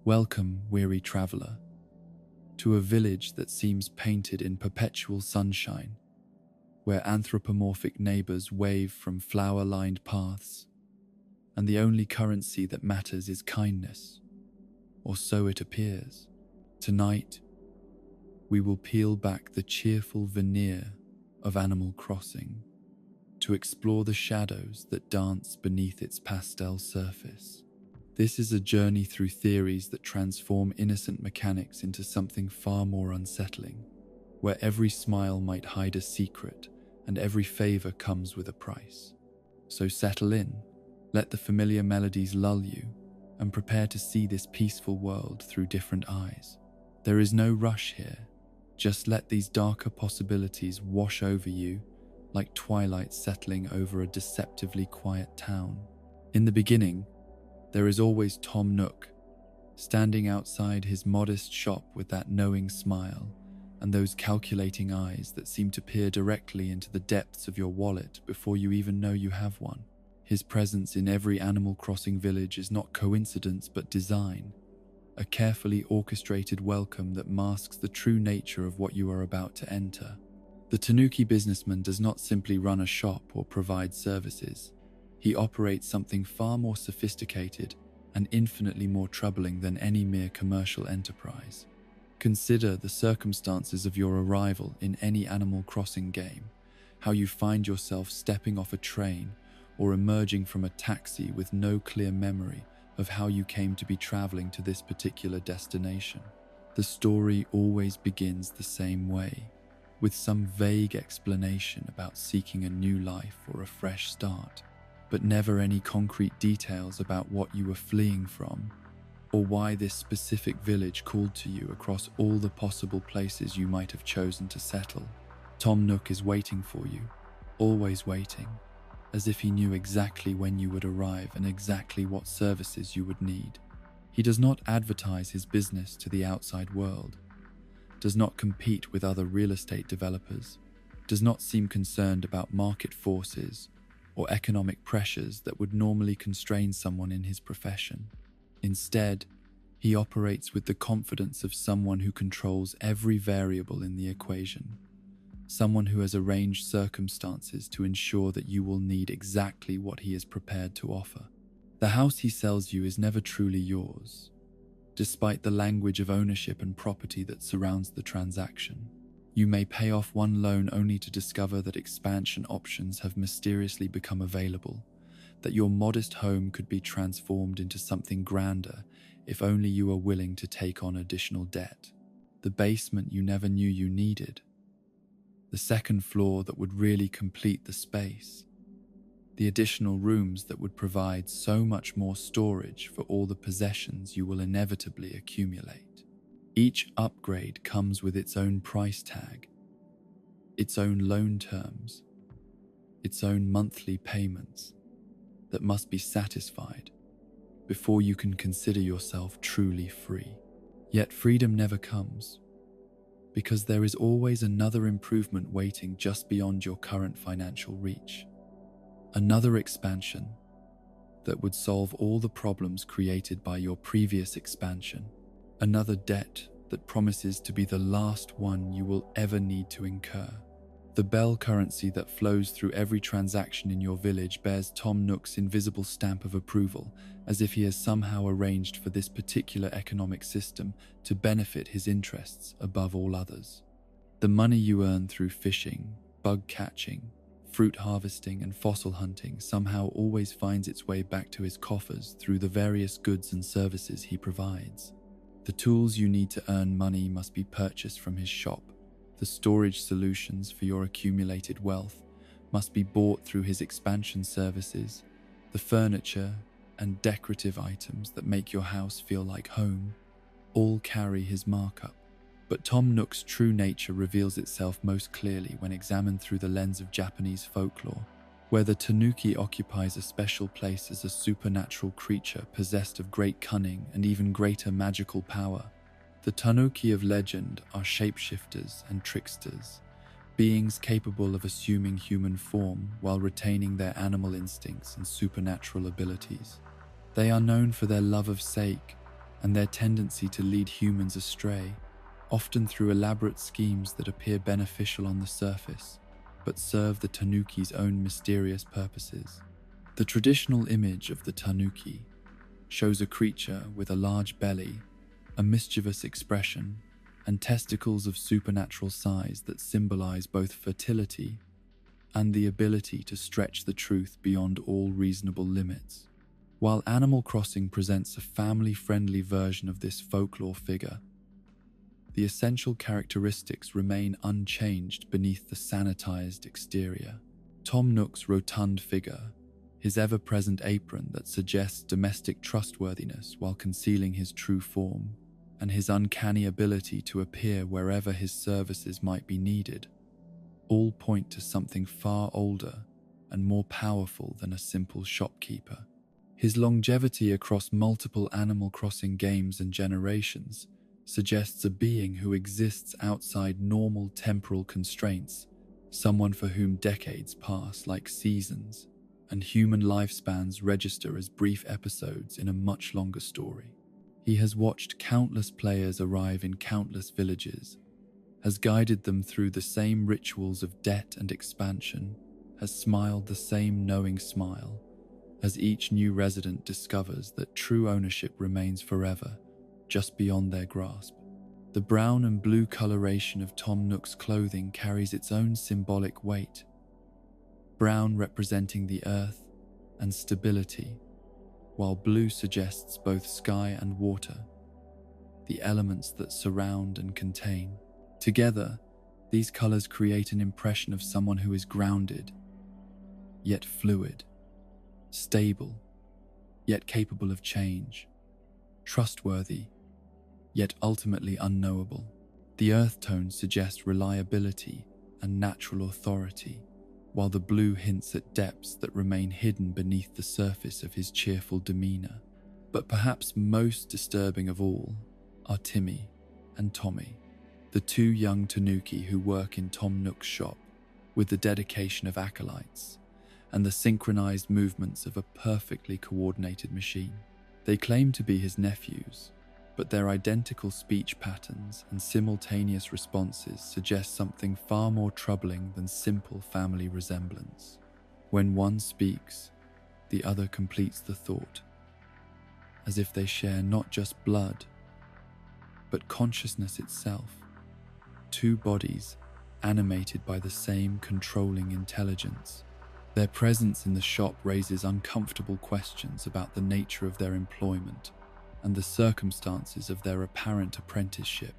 Welcome, weary traveler, to a village that seems painted in perpetual sunshine, where anthropomorphic neighbors wave from flower-lined paths, and the only currency that matters is kindness, or so it appears. Tonight, we will peel back the cheerful veneer of Animal Crossing to explore the shadows that dance beneath its pastel surface. This is a journey through theories that transform innocent mechanics into something far more unsettling, where every smile might hide a secret and every favor comes with a price. So settle in, let the familiar melodies lull you, and prepare to see this peaceful world through different eyes. There is no rush here, just let these darker possibilities wash over you like twilight settling over a deceptively quiet town. In the beginning, there is always Tom Nook, standing outside his modest shop with that knowing smile and those calculating eyes that seem to peer directly into the depths of your wallet before you even know you have one. His presence in every Animal Crossing village is not coincidence but design, a carefully orchestrated welcome that masks the true nature of what you are about to enter. The Tanuki businessman does not simply run a shop or provide services. He operates something far more sophisticated and infinitely more troubling than any mere commercial enterprise. Consider the circumstances of your arrival in any Animal Crossing game, how you find yourself stepping off a train or emerging from a taxi with no clear memory of how you came to be traveling to this particular destination. The story always begins the same way, with some vague explanation about seeking a new life or a fresh start, but never any concrete details about what you were fleeing from, or why this specific village called to you across all the possible places you might have chosen to settle. Tom Nook is waiting for you, always waiting, as if he knew exactly when you would arrive and exactly what services you would need. He does not advertise his business to the outside world, does not compete with other real estate developers, does not seem concerned about market forces or economic pressures that would normally constrain someone in his profession. Instead, he operates with the confidence of someone who controls every variable in the equation, someone who has arranged circumstances to ensure that you will need exactly what he is prepared to offer. The house he sells you is never truly yours, despite the language of ownership and property that surrounds the transaction. You may pay off one loan only to discover that expansion options have mysteriously become available, that your modest home could be transformed into something grander if only you are willing to take on additional debt. The basement you never knew you needed, the second floor that would really complete the space, the additional rooms that would provide so much more storage for all the possessions you will inevitably accumulate. Each upgrade comes with its own price tag, its own loan terms, its own monthly payments that must be satisfied before you can consider yourself truly free. Yet freedom never comes, because there is always another improvement waiting just beyond your current financial reach. Another expansion that would solve all the problems created by your previous expansion. Another debt that promises to be the last one you will ever need to incur. The Bell currency that flows through every transaction in your village bears Tom Nook's invisible stamp of approval, as if he has somehow arranged for this particular economic system to benefit his interests above all others. The money you earn through fishing, bug catching, fruit harvesting, and fossil hunting somehow always finds its way back to his coffers through the various goods and services he provides. The tools you need to earn money must be purchased from his shop. The storage solutions for your accumulated wealth must be bought through his expansion services. The furniture and decorative items that make your house feel like home all carry his markup. But Tom Nook's true nature reveals itself most clearly when examined through the lens of Japanese folklore, where the Tanuki occupies a special place as a supernatural creature possessed of great cunning and even greater magical power. The Tanuki of legend are shapeshifters and tricksters, beings capable of assuming human form while retaining their animal instincts and supernatural abilities. They are known for their love of sake, and their tendency to lead humans astray, often through elaborate schemes that appear beneficial on the surface, but serve the tanuki's own mysterious purposes. The traditional image of the tanuki shows a creature with a large belly, a mischievous expression, and testicles of supernatural size that symbolize both fertility and the ability to stretch the truth beyond all reasonable limits. While Animal Crossing presents a family-friendly version of this folklore figure, the essential characteristics remain unchanged beneath the sanitized exterior. Tom Nook's rotund figure, his ever-present apron that suggests domestic trustworthiness while concealing his true form, and his uncanny ability to appear wherever his services might be needed, all point to something far older and more powerful than a simple shopkeeper. His longevity across multiple Animal Crossing games and generations suggests a being who exists outside normal temporal constraints, someone for whom decades pass like seasons, and human lifespans register as brief episodes in a much longer story. He has watched countless players arrive in countless villages, has guided them through the same rituals of debt and expansion, has smiled the same knowing smile, as each new resident discovers that true ownership remains forever, just beyond their grasp. The brown and blue coloration of Tom Nook's clothing carries its own symbolic weight, brown representing the earth and stability, while blue suggests both sky and water, the elements that surround and contain. Together, these colors create an impression of someone who is grounded, yet fluid, stable, yet capable of change, trustworthy, yet ultimately unknowable. The earth tones suggest reliability and natural authority, while the blue hints at depths that remain hidden beneath the surface of his cheerful demeanor. But perhaps most disturbing of all are Timmy and Tommy, the two young tanuki who work in Tom Nook's shop with the dedication of acolytes and the synchronized movements of a perfectly coordinated machine. They claim to be his nephews, but their identical speech patterns and simultaneous responses suggest something far more troubling than simple family resemblance. When one speaks, the other completes the thought, as if they share not just blood, but consciousness itself, two bodies animated by the same controlling intelligence. Their presence in the shop raises uncomfortable questions about the nature of their employment and the circumstances of their apparent apprenticeship.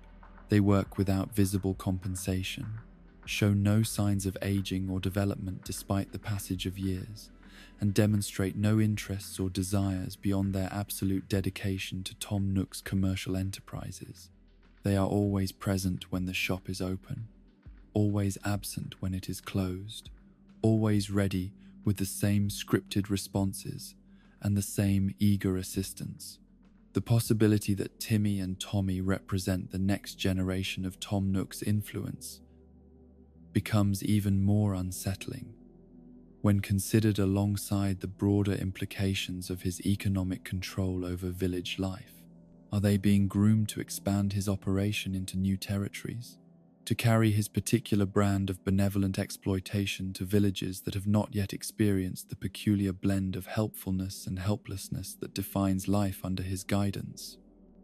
They work without visible compensation, show no signs of aging or development despite the passage of years, and demonstrate no interests or desires beyond their absolute dedication to Tom Nook's commercial enterprises. They are always present when the shop is open, always absent when it is closed, always ready with the same scripted responses and the same eager assistance. The possibility that Timmy and Tommy represent the next generation of Tom Nook's influence becomes even more unsettling when considered alongside the broader implications of his economic control over village life. Are they being groomed to expand his operation into new territories, to carry his particular brand of benevolent exploitation to villages that have not yet experienced the peculiar blend of helpfulness and helplessness that defines life under his guidance?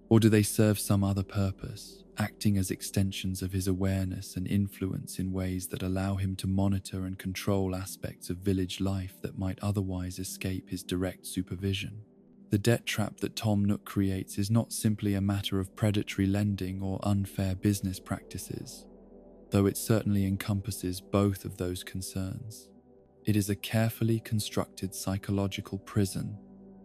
Or do they serve some other purpose, acting as extensions of his awareness and influence in ways that allow him to monitor and control aspects of village life that might otherwise escape his direct supervision? The debt trap that Tom Nook creates is not simply a matter of predatory lending or unfair business practices, though it certainly encompasses both of those concerns. It is a carefully constructed psychological prison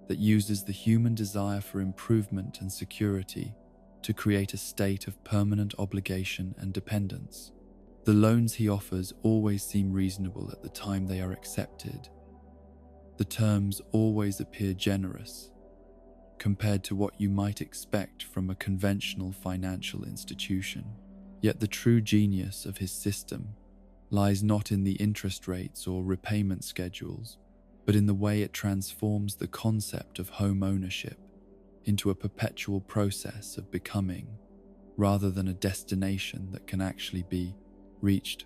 that uses the human desire for improvement and security to create a state of permanent obligation and dependence. The loans he offers always seem reasonable at the time they are accepted. The terms always appear generous compared to what you might expect from a conventional financial institution. Yet the true genius of his system lies not in the interest rates or repayment schedules, but in the way it transforms the concept of home ownership into a perpetual process of becoming, rather than a destination that can actually be reached.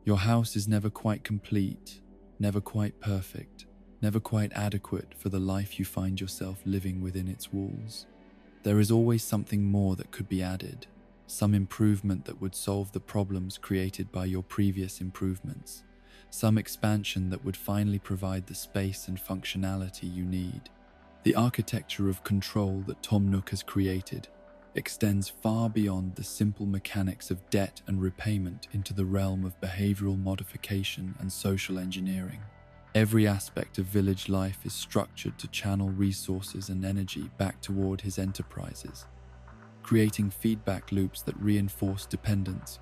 Your house is never quite complete, never quite perfect, never quite adequate for the life you find yourself living within its walls. There is always something more that could be added, some improvement that would solve the problems created by your previous improvements, some expansion that would finally provide the space and functionality you need. The architecture of control that Tom Nook has created extends far beyond the simple mechanics of debt and repayment into the realm of behavioral modification and social engineering. Every aspect of village life is structured to channel resources and energy back toward his enterprises, creating feedback loops that reinforce dependence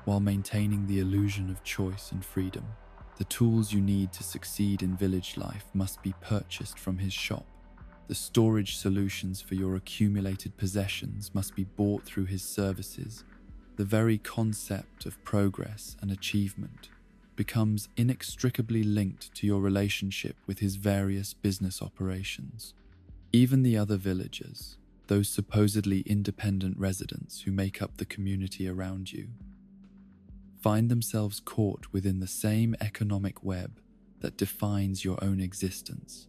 while maintaining the illusion of choice and freedom. The tools you need to succeed in village life must be purchased from his shop. The storage solutions for your accumulated possessions must be bought through his services. The very concept of progress and achievement becomes inextricably linked to your relationship with his various business operations. Even the other villagers, those supposedly independent residents who make up the community around you, find themselves caught within the same economic web that defines your own existence.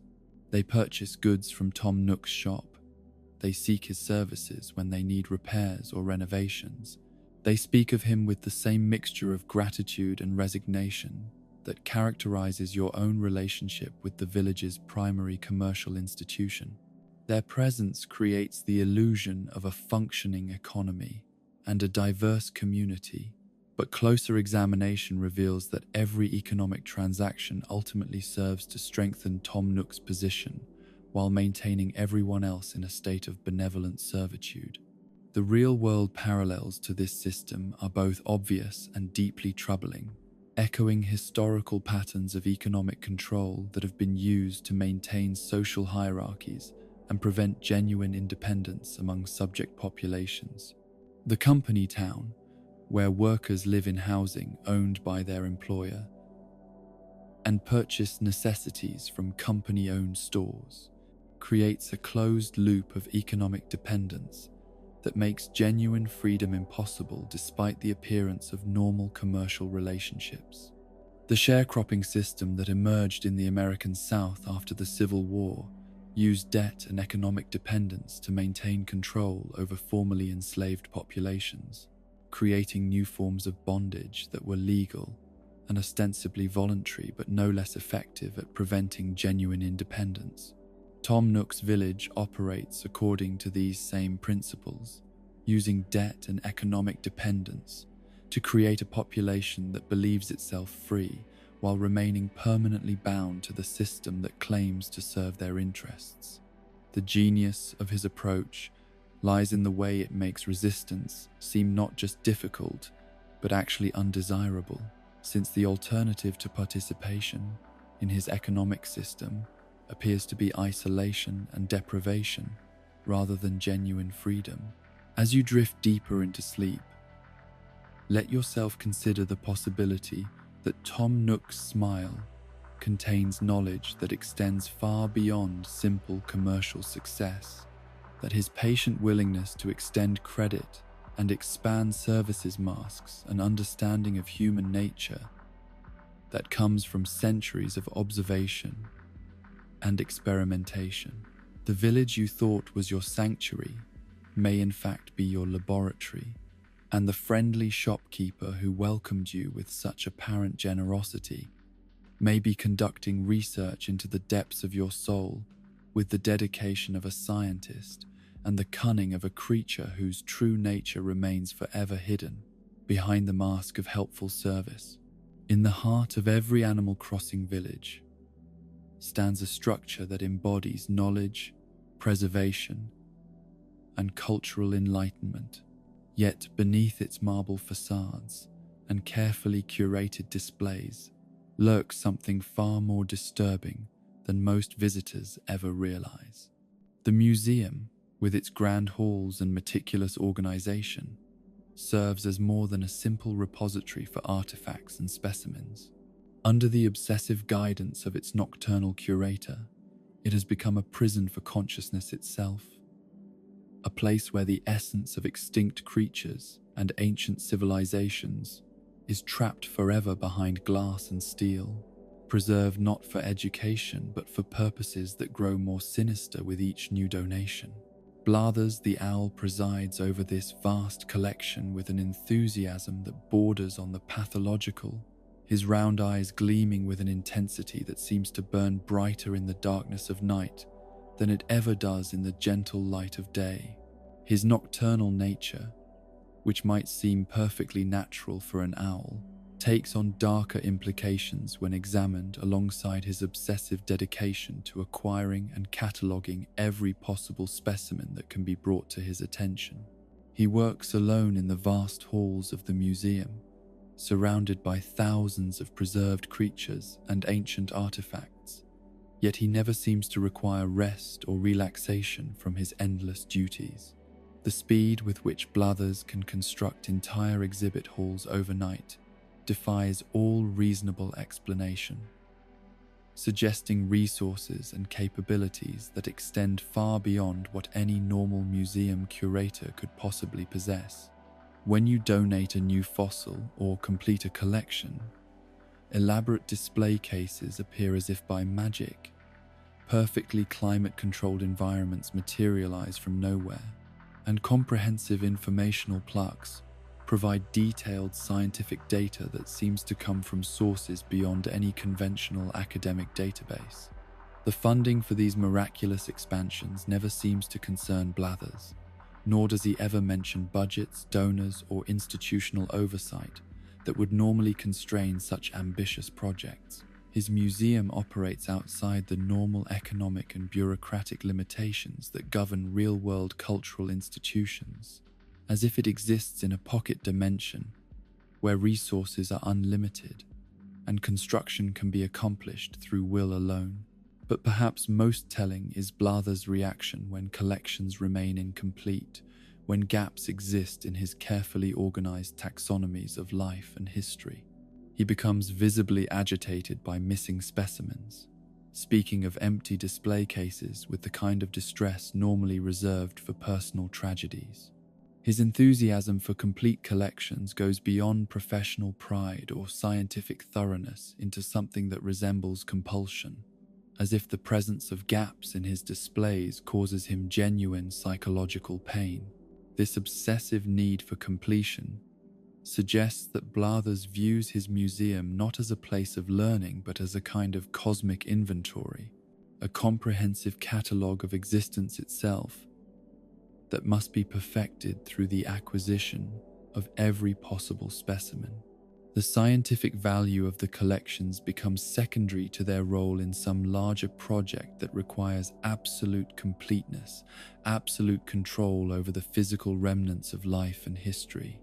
They purchase goods from Tom Nook's shop. They seek his services when they need repairs or renovations. They speak of him with the same mixture of gratitude and resignation that characterizes your own relationship with the village's primary commercial institution. Their presence creates the illusion of a functioning economy and a diverse community, but closer examination reveals that every economic transaction ultimately serves to strengthen Tom Nook's position while maintaining everyone else in a state of benevolent servitude. The real-world parallels to this system are both obvious and deeply troubling, echoing historical patterns of economic control that have been used to maintain social hierarchies and prevent genuine independence among subject populations. The company town, where workers live in housing owned by their employer and purchase necessities from company-owned stores, creates a closed loop of economic dependence that makes genuine freedom impossible despite the appearance of normal commercial relationships. The sharecropping system that emerged in the American South after the Civil War used debt and economic dependence to maintain control over formerly enslaved populations, creating new forms of bondage that were legal and ostensibly voluntary but no less effective at preventing genuine independence. Tom Nook's village operates according to these same principles, using debt and economic dependence to create a population that believes itself free while remaining permanently bound to the system that claims to serve their interests. The genius of his approach lies in the way it makes resistance seem not just difficult, but actually undesirable, since the alternative to participation in his economic system appears to be isolation and deprivation rather than genuine freedom. As you drift deeper into sleep, let yourself consider the possibility that Tom Nook's smile contains knowledge that extends far beyond simple commercial success, that his patient willingness to extend credit and expand services masks an understanding of human nature that comes from centuries of observation and experimentation. The village you thought was your sanctuary may in fact be your laboratory, and the friendly shopkeeper who welcomed you with such apparent generosity may be conducting research into the depths of your soul with the dedication of a scientist and the cunning of a creature whose true nature remains forever hidden behind the mask of helpful service. In the heart of every Animal Crossing village stands a structure that embodies knowledge, preservation, and cultural enlightenment. Yet beneath its marble facades and carefully curated displays lurks something far more disturbing than most visitors ever realize. The museum, with its grand halls and meticulous organization, serves as more than a simple repository for artifacts and specimens. Under the obsessive guidance of its nocturnal curator, It has become a prison for consciousness itself, a place where the essence of extinct creatures and ancient civilizations is trapped forever behind glass and steel, preserved not for education but for purposes that grow more sinister with each new donation. Blathers the owl presides over this vast collection with an enthusiasm that borders on the pathological, his round eyes gleaming with an intensity that seems to burn brighter in the darkness of night than it ever does in the gentle light of day. His nocturnal nature, which might seem perfectly natural for an owl, takes on darker implications when examined alongside his obsessive dedication to acquiring and cataloguing every possible specimen that can be brought to his attention. He works alone in the vast halls of the museum, surrounded by thousands of preserved creatures and ancient artifacts, yet he never seems to require rest or relaxation from his endless duties. The speed with which Blathers can construct entire exhibit halls overnight defies all reasonable explanation, suggesting resources and capabilities that extend far beyond what any normal museum curator could possibly possess. When you donate a new fossil or complete a collection, elaborate display cases appear as if by magic. Perfectly climate-controlled environments materialize from nowhere, and comprehensive informational plaques provide detailed scientific data that seems to come from sources beyond any conventional academic database. The funding for these miraculous expansions never seems to concern Blathers, nor does he ever mention budgets, donors, or institutional oversight that would normally constrain such ambitious projects. His museum operates outside the normal economic and bureaucratic limitations that govern real-world cultural institutions, as if it exists in a pocket dimension where resources are unlimited and construction can be accomplished through will alone. But perhaps most telling is Blathers' reaction when collections remain incomplete, when gaps exist in his carefully organized taxonomies of life and history. He becomes visibly agitated by missing specimens, speaking of empty display cases with the kind of distress normally reserved for personal tragedies. His enthusiasm for complete collections goes beyond professional pride or scientific thoroughness into something that resembles compulsion, as if the presence of gaps in his displays causes him genuine psychological pain. This obsessive need for completion suggests that Blathers views his museum not as a place of learning but as a kind of cosmic inventory, a comprehensive catalogue of existence itself that must be perfected through the acquisition of every possible specimen. The scientific value of the collections becomes secondary to their role in some larger project that requires absolute completeness, absolute control over the physical remnants of life and history.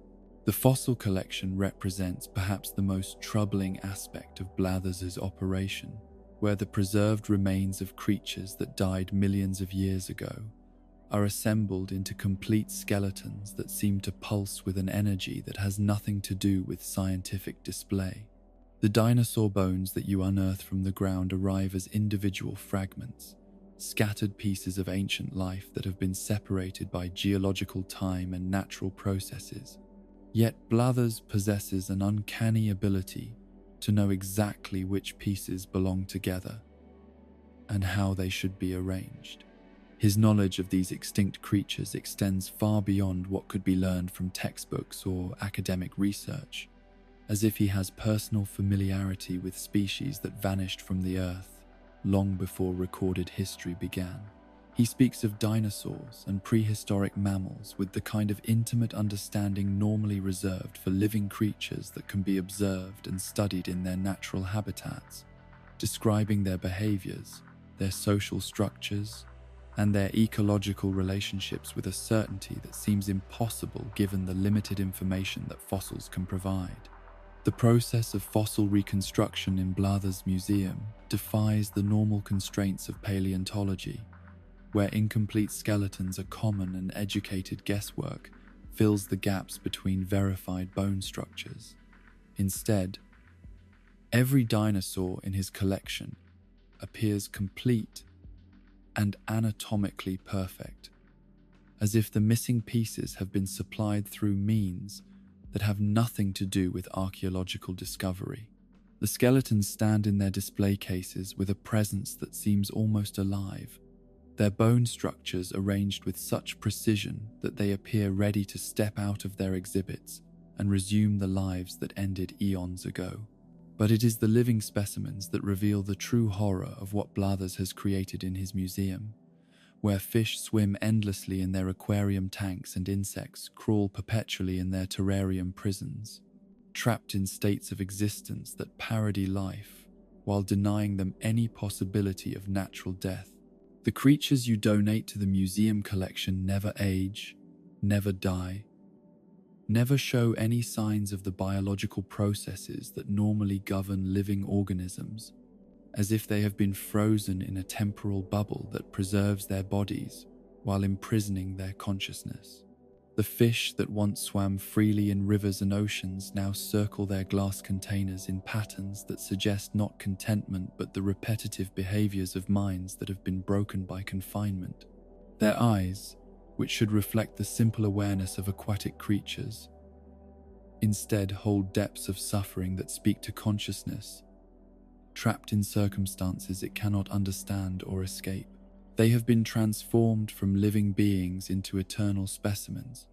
The fossil collection represents perhaps the most troubling aspect of Blathers' operation, where the preserved remains of creatures that died millions of years ago are assembled into complete skeletons that seem to pulse with an energy that has nothing to do with scientific display. The dinosaur bones that you unearth from the ground arrive as individual fragments, scattered pieces of ancient life that have been separated by geological time and natural processes. Yet Blathers possesses an uncanny ability to know exactly which pieces belong together and how they should be arranged. His knowledge of these extinct creatures extends far beyond what could be learned from textbooks or academic research, as if he has personal familiarity with species that vanished from the earth long before recorded history began. He speaks of dinosaurs and prehistoric mammals with the kind of intimate understanding normally reserved for living creatures that can be observed and studied in their natural habitats, describing their behaviors, their social structures, and their ecological relationships with a certainty that seems impossible given the limited information that fossils can provide. The process of fossil reconstruction in Blathers' museum defies the normal constraints of paleontology, where incomplete skeletons are common and educated guesswork fills the gaps between verified bone structures. Instead, every dinosaur in his collection appears complete and anatomically perfect, as if the missing pieces have been supplied through means that have nothing to do with archaeological discovery. The skeletons stand in their display cases with a presence that seems almost alive, their bone structures arranged with such precision that they appear ready to step out of their exhibits and resume the lives that ended eons ago. But it is the living specimens that reveal the true horror of what Blathers has created in his museum, where fish swim endlessly in their aquarium tanks and insects crawl perpetually in their terrarium prisons, trapped in states of existence that parody life while denying them any possibility of natural death. The creatures you donate to the museum collection never age, never die, never show any signs of the biological processes that normally govern living organisms, as if they have been frozen in a temporal bubble that preserves their bodies while imprisoning their consciousness. The fish that once swam freely in rivers and oceans now circle their glass containers in patterns that suggest not contentment but the repetitive behaviors of minds that have been broken by confinement. Their eyes, which should reflect the simple awareness of aquatic creatures, instead hold depths of suffering that speak to consciousness, trapped in circumstances it cannot understand or escape. They have been transformed from living beings into eternal specimens,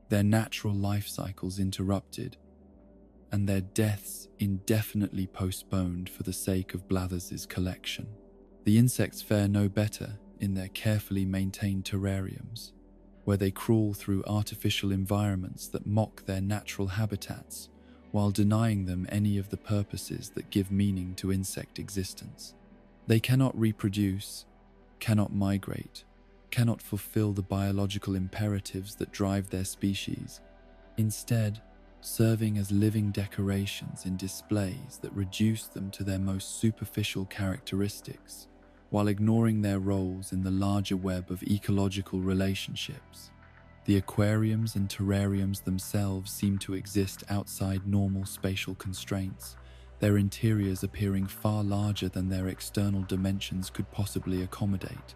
their natural life cycles interrupted, and their deaths indefinitely postponed for the sake of Blathers' collection. The insects fare no better in their carefully maintained terrariums, where they crawl through artificial environments that mock their natural habitats while denying them any of the purposes that give meaning to insect existence. They cannot reproduce, cannot migrate, cannot fulfill the biological imperatives that drive their species, instead serving as living decorations in displays that reduce them to their most superficial characteristics, while ignoring their roles in the larger web of ecological relationships. The aquariums and terrariums themselves seem to exist outside normal spatial constraints, their interiors appearing far larger than their external dimensions could possibly accommodate.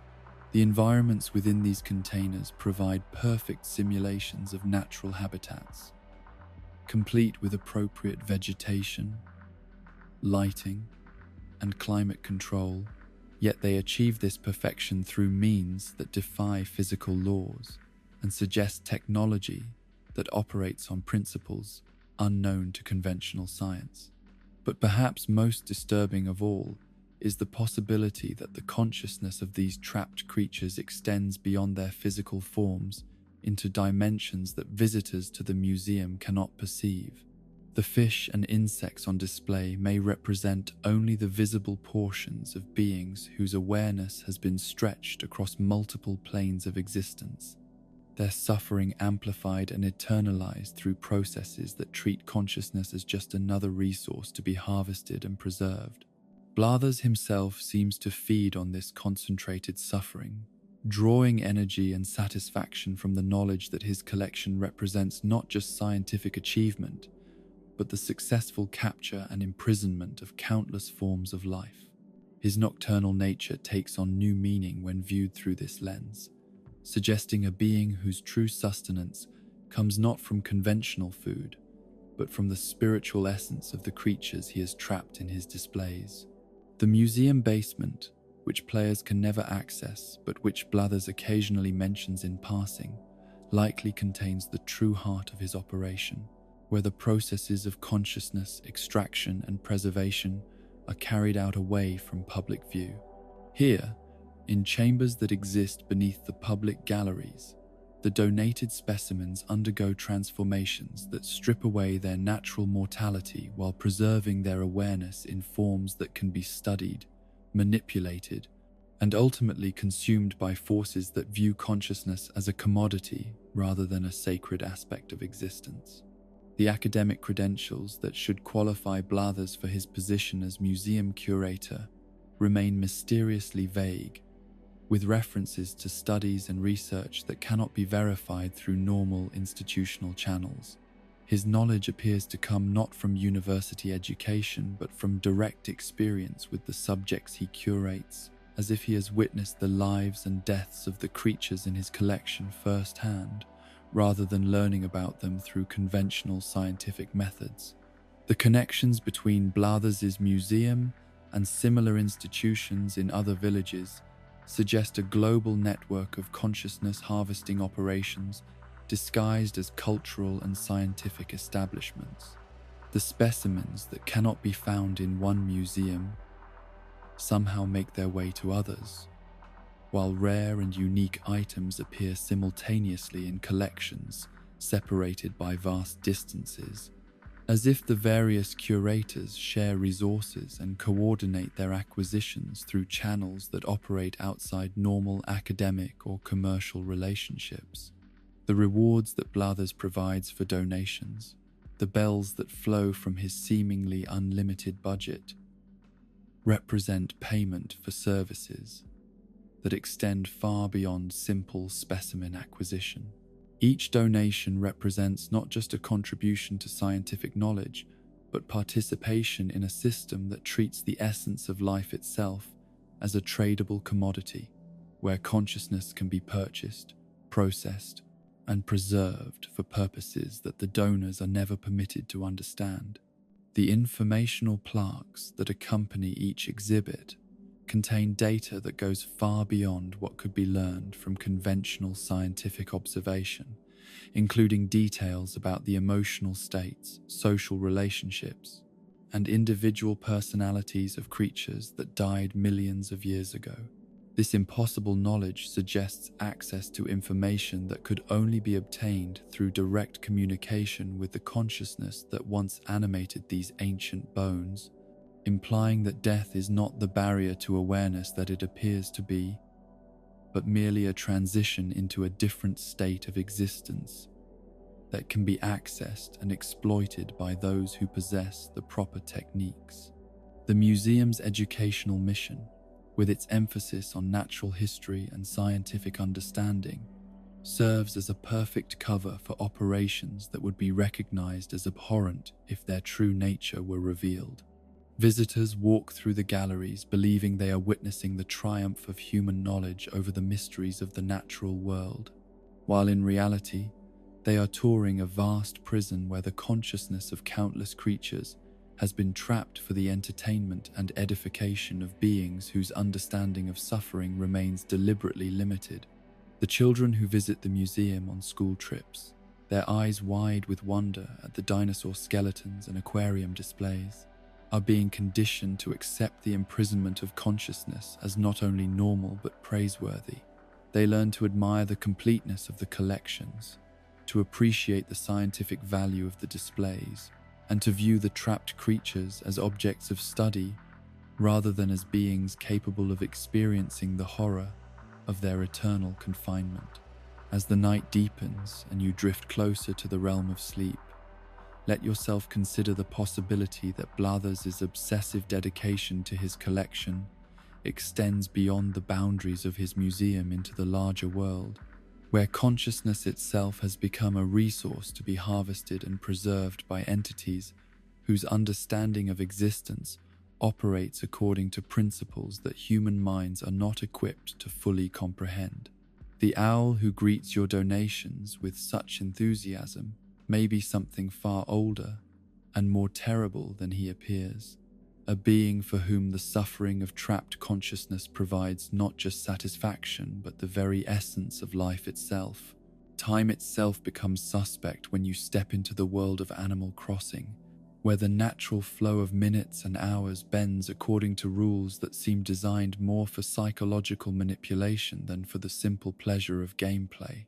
The environments within these containers provide perfect simulations of natural habitats, complete with appropriate vegetation, lighting, and climate control, yet they achieve this perfection through means that defy physical laws and suggest technology that operates on principles unknown to conventional science. But perhaps most disturbing of all is the possibility that the consciousness of these trapped creatures extends beyond their physical forms into dimensions that visitors to the museum cannot perceive. The fish and insects on display may represent only the visible portions of beings whose awareness has been stretched across multiple planes of existence, their suffering amplified and eternalized through processes that treat consciousness as just another resource to be harvested and preserved. Blathers himself seems to feed on this concentrated suffering, drawing energy and satisfaction from the knowledge that his collection represents not just scientific achievement, but the successful capture and imprisonment of countless forms of life. His nocturnal nature takes on new meaning when viewed through this lens, suggesting a being whose true sustenance comes not from conventional food, but from the spiritual essence of the creatures he has trapped in his displays. The museum basement, which players can never access but which Blathers occasionally mentions in passing, likely contains the true heart of his operation, where the processes of consciousness, extraction, and preservation are carried out away from public view. Here, in chambers that exist beneath the public galleries, the donated specimens undergo transformations that strip away their natural mortality while preserving their awareness in forms that can be studied, manipulated, and ultimately consumed by forces that view consciousness as a commodity rather than a sacred aspect of existence. The academic credentials that should qualify Blathers for his position as museum curator remain mysteriously vague, with references to studies and research that cannot be verified through normal institutional channels. His knowledge appears to come not from university education but from direct experience with the subjects he curates, as if he has witnessed the lives and deaths of the creatures in his collection firsthand, rather than learning about them through conventional scientific methods. The connections between Blathers' museum and similar institutions in other villages suggest a global network of consciousness harvesting operations disguised as cultural and scientific establishments. The specimens that cannot be found in one museum somehow make their way to others, while rare and unique items appear simultaneously in collections separated by vast distances, as if the various curators share resources and coordinate their acquisitions through channels that operate outside normal academic or commercial relationships. The rewards that Blathers provides for donations, the bells that flow from his seemingly unlimited budget, represent payment for services that extend far beyond simple specimen acquisition. Each donation represents not just a contribution to scientific knowledge, but participation in a system that treats the essence of life itself as a tradable commodity, where consciousness can be purchased, processed, and preserved for purposes that the donors are never permitted to understand. The informational plaques that accompany each exhibit contain data that goes far beyond what could be learned from conventional scientific observation, including details about the emotional states, social relationships, and individual personalities of creatures that died millions of years ago. This impossible knowledge suggests access to information that could only be obtained through direct communication with the consciousness that once animated these ancient bones, implying that death is not the barrier to awareness that it appears to be, but merely a transition into a different state of existence that can be accessed and exploited by those who possess the proper techniques. The museum's educational mission, with its emphasis on natural history and scientific understanding, serves as a perfect cover for operations that would be recognized as abhorrent if their true nature were revealed. Visitors walk through the galleries believing they are witnessing the triumph of human knowledge over the mysteries of the natural world, while in reality, they are touring a vast prison where the consciousness of countless creatures has been trapped for the entertainment and edification of beings whose understanding of suffering remains deliberately limited. The children who visit the museum on school trips, their eyes wide with wonder at the dinosaur skeletons and aquarium displays, are being conditioned to accept the imprisonment of consciousness as not only normal but praiseworthy. They learn to admire the completeness of the collections, to appreciate the scientific value of the displays, and to view the trapped creatures as objects of study rather than as beings capable of experiencing the horror of their eternal confinement. As the night deepens and you drift closer to the realm of sleep, let yourself consider the possibility that Blathers' obsessive dedication to his collection extends beyond the boundaries of his museum into the larger world, where consciousness itself has become a resource to be harvested and preserved by entities whose understanding of existence operates according to principles that human minds are not equipped to fully comprehend. The owl who greets your donations with such enthusiasm may be something far older and more terrible than he appears, a being for whom the suffering of trapped consciousness provides not just satisfaction but the very essence of life itself. Time itself becomes suspect when you step into the world of Animal Crossing, where the natural flow of minutes and hours bends according to rules that seem designed more for psychological manipulation than for the simple pleasure of gameplay.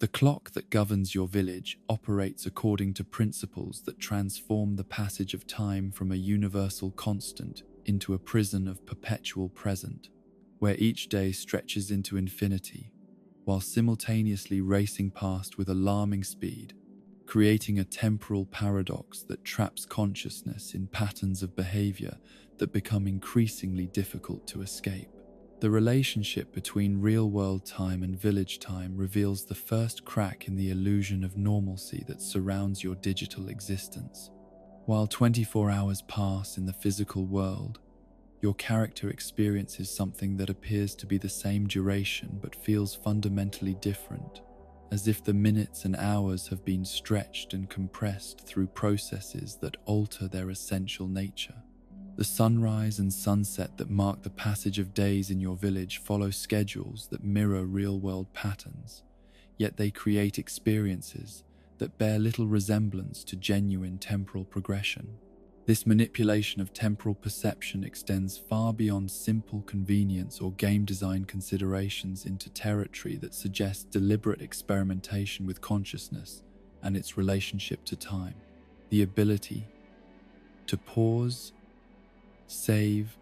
The clock that governs your village operates according to principles that transform the passage of time from a universal constant into a prison of perpetual present, where each day stretches into infinity, while simultaneously racing past with alarming speed, creating a temporal paradox that traps consciousness in patterns of behavior that become increasingly difficult to escape. The relationship between real-world time and village time reveals the first crack in the illusion of normalcy that surrounds your digital existence. While 24 hours pass in the physical world, your character experiences something that appears to be the same duration but feels fundamentally different, as if the minutes and hours have been stretched and compressed through processes that alter their essential nature. The sunrise and sunset that mark the passage of days in your village follow schedules that mirror real-world patterns, yet they create experiences that bear little resemblance to genuine temporal progression. This manipulation of temporal perception extends far beyond simple convenience or game design considerations into territory that suggests deliberate experimentation with consciousness and its relationship to time. The ability to pause, save,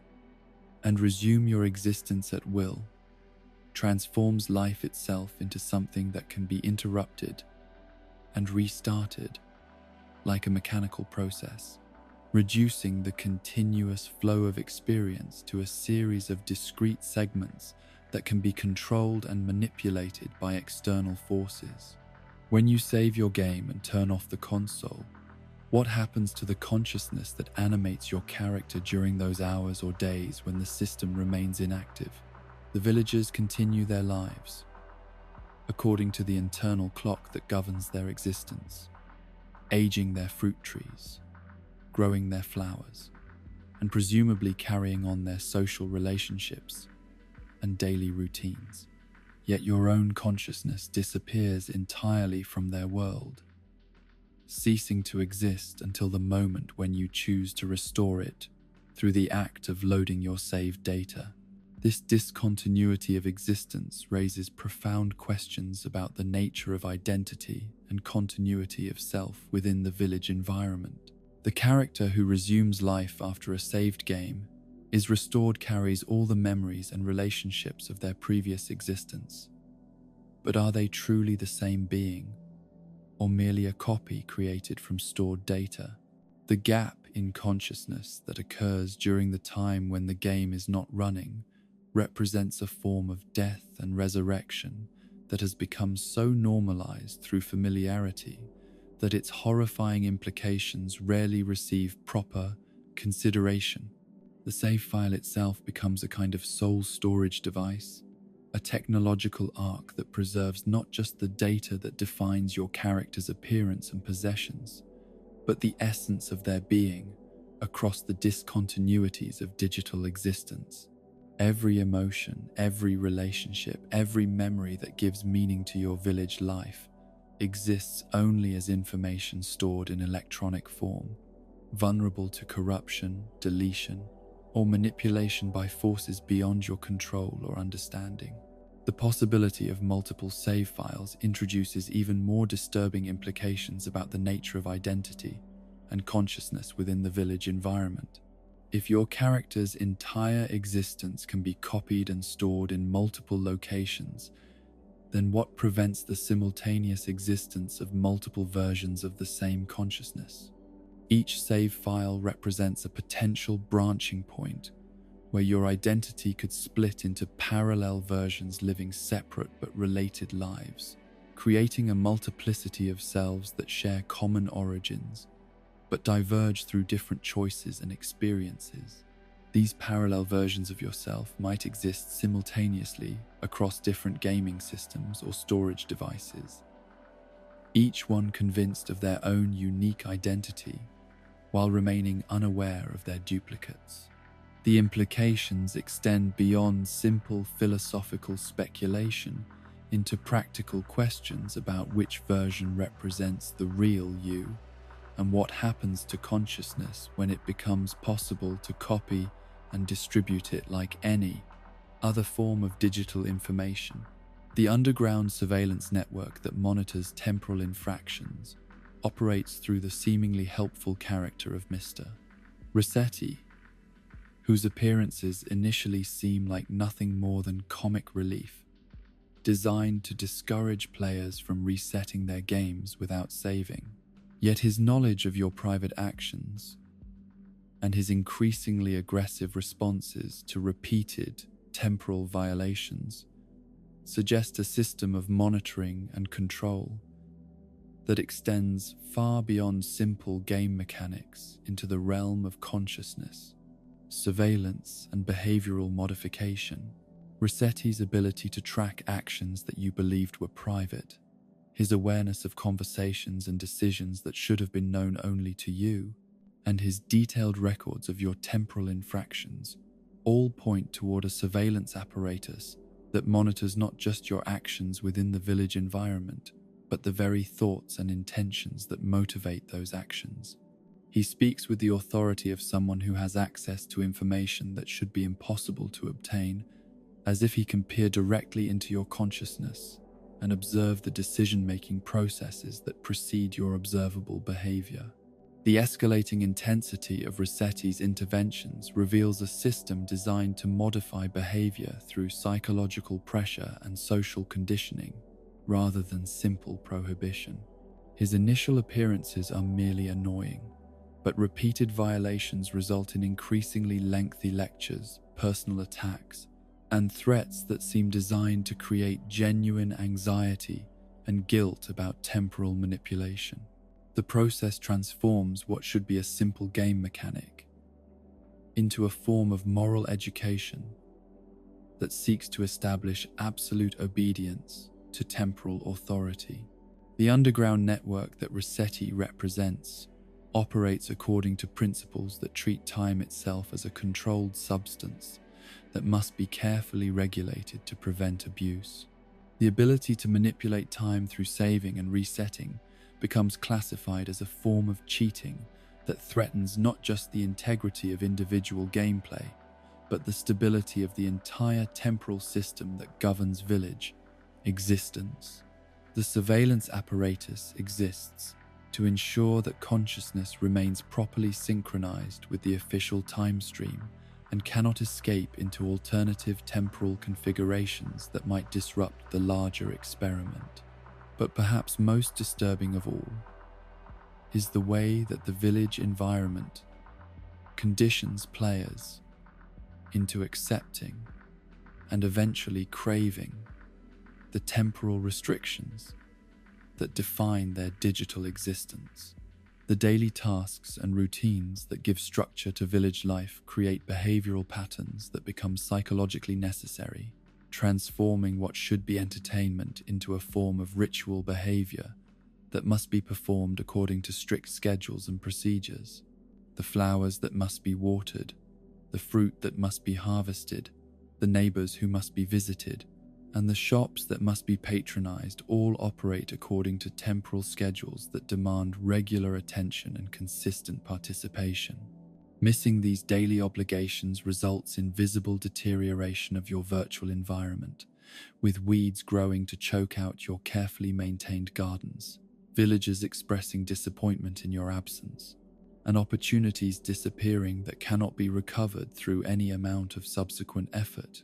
and resume your existence at will transforms life itself into something that can be interrupted and restarted like a mechanical process, reducing the continuous flow of experience to a series of discrete segments that can be controlled and manipulated by external forces. When you save your game and turn off the console, what happens to the consciousness that animates your character during those hours or days when the system remains inactive? The villagers continue their lives according to the internal clock that governs their existence, aging their fruit trees, growing their flowers, and presumably carrying on their social relationships and daily routines. Yet your own consciousness disappears entirely from their world, ceasing to exist until the moment when you choose to restore it through the act of loading your saved data. This discontinuity of existence raises profound questions about the nature of identity and continuity of self within the village environment. The character who resumes life after a saved game is restored carries all the memories and relationships of their previous existence. But are they truly the same being, or merely a copy created from stored data? The gap in consciousness that occurs during the time when the game is not running represents a form of death and resurrection that has become so normalized through familiarity that its horrifying implications rarely receive proper consideration. The save file itself becomes a kind of soul storage device, a technological ark that preserves not just the data that defines your character's appearance and possessions, but the essence of their being across the discontinuities of digital existence. Every emotion, every relationship, every memory that gives meaning to your village life exists only as information stored in electronic form, vulnerable to corruption, deletion, or manipulation by forces beyond your control or understanding. The possibility of multiple save files introduces even more disturbing implications about the nature of identity and consciousness within the village environment. If your character's entire existence can be copied and stored in multiple locations, then what prevents the simultaneous existence of multiple versions of the same consciousness? Each save file represents a potential branching point where your identity could split into parallel versions living separate but related lives, creating a multiplicity of selves that share common origins but diverge through different choices and experiences. These parallel versions of yourself might exist simultaneously across different gaming systems or storage devices, each one convinced of their own unique identity while remaining unaware of their duplicates. The implications extend beyond simple philosophical speculation into practical questions about which version represents the real you and what happens to consciousness when it becomes possible to copy and distribute it like any other form of digital information. The underground surveillance network that monitors temporal infractions operates through the seemingly helpful character of Mr. Rossetti, whose appearances initially seem like nothing more than comic relief, designed to discourage players from resetting their games without saving. Yet his knowledge of your private actions and his increasingly aggressive responses to repeated temporal violations suggest a system of monitoring and control that extends far beyond simple game mechanics into the realm of consciousness. surveillance, and behavioral modification. Rossetti's ability to track actions that you believed were private, his awareness of conversations and decisions that should have been known only to you, and his detailed records of your temporal infractions all point toward a surveillance apparatus that monitors not just your actions within the village environment, but the very thoughts and intentions that motivate those actions. He speaks with the authority of someone who has access to information that should be impossible to obtain, as if he can peer directly into your consciousness and observe the decision-making processes that precede your observable behavior. The escalating intensity of Rossetti's interventions reveals a system designed to modify behavior through psychological pressure and social conditioning, rather than simple prohibition. His initial appearances are merely annoying, but repeated violations result in increasingly lengthy lectures, personal attacks, and threats that seem designed to create genuine anxiety and guilt about temporal manipulation. The process transforms what should be a simple game mechanic into a form of moral education that seeks to establish absolute obedience to temporal authority. The underground network that Rossetti represents operates according to principles that treat time itself as a controlled substance that must be carefully regulated to prevent abuse. The ability to manipulate time through saving and resetting becomes classified as a form of cheating that threatens not just the integrity of individual gameplay, but the stability of the entire temporal system that governs village existence. The surveillance apparatus exists to ensure that consciousness remains properly synchronized with the official time stream and cannot escape into alternative temporal configurations that might disrupt the larger experiment. But perhaps most disturbing of all is the way that the village environment conditions players into accepting and eventually craving the temporal restrictions that define their digital existence. The daily tasks and routines that give structure to village life create behavioral patterns that become psychologically necessary, transforming what should be entertainment into a form of ritual behavior that must be performed according to strict schedules and procedures. The flowers that must be watered, the fruit that must be harvested, the neighbors who must be visited, and the shops that must be patronized all operate according to temporal schedules that demand regular attention and consistent participation. Missing these daily obligations results in visible deterioration of your virtual environment, with weeds growing to choke out your carefully maintained gardens, villagers expressing disappointment in your absence, and opportunities disappearing that cannot be recovered through any amount of subsequent effort.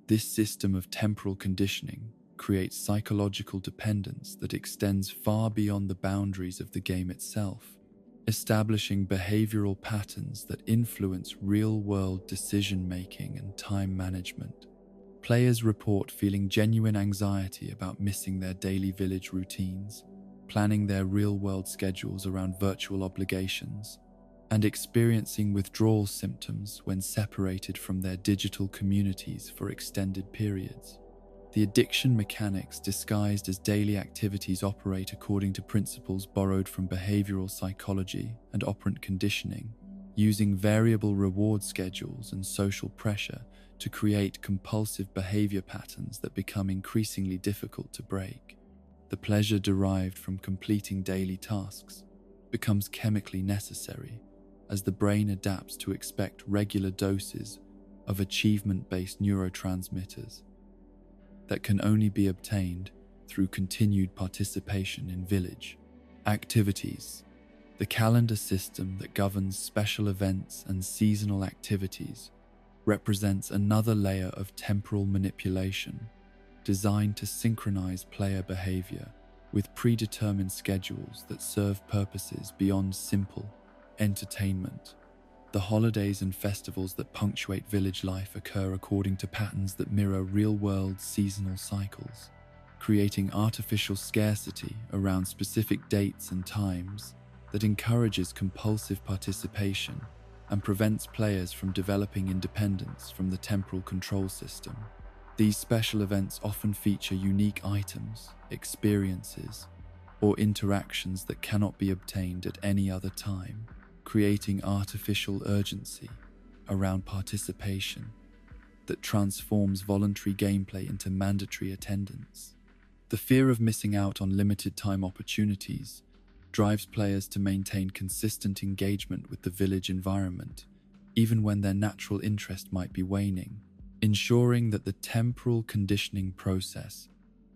This system of temporal conditioning creates psychological dependence that extends far beyond the boundaries of the game itself, establishing behavioral patterns that influence real-world decision-making and time management. Players report feeling genuine anxiety about missing their daily village routines, planning their real-world schedules around virtual obligations, and experiencing withdrawal symptoms when separated from their digital communities for extended periods. The addiction mechanics disguised as daily activities operate according to principles borrowed from behavioral psychology and operant conditioning, using variable reward schedules and social pressure to create compulsive behavior patterns that become increasingly difficult to break. The pleasure derived from completing daily tasks becomes chemically necessary as the brain adapts to expect regular doses of achievement-based neurotransmitters that can only be obtained through continued participation in village activities. The calendar system that governs special events and seasonal activities represents another layer of temporal manipulation designed to synchronize player behavior with predetermined schedules that serve purposes beyond simple entertainment. The holidays and festivals that punctuate village life occur according to patterns that mirror real-world seasonal cycles, creating artificial scarcity around specific dates and times that encourages compulsive participation and prevents players from developing independence from the temporal control system. These special events often feature unique items, experiences, or interactions that cannot be obtained at any other time, creating artificial urgency around participation that transforms voluntary gameplay into mandatory attendance. The fear of missing out on limited time opportunities drives players to maintain consistent engagement with the village environment, even when their natural interest might be waning, ensuring that the temporal conditioning process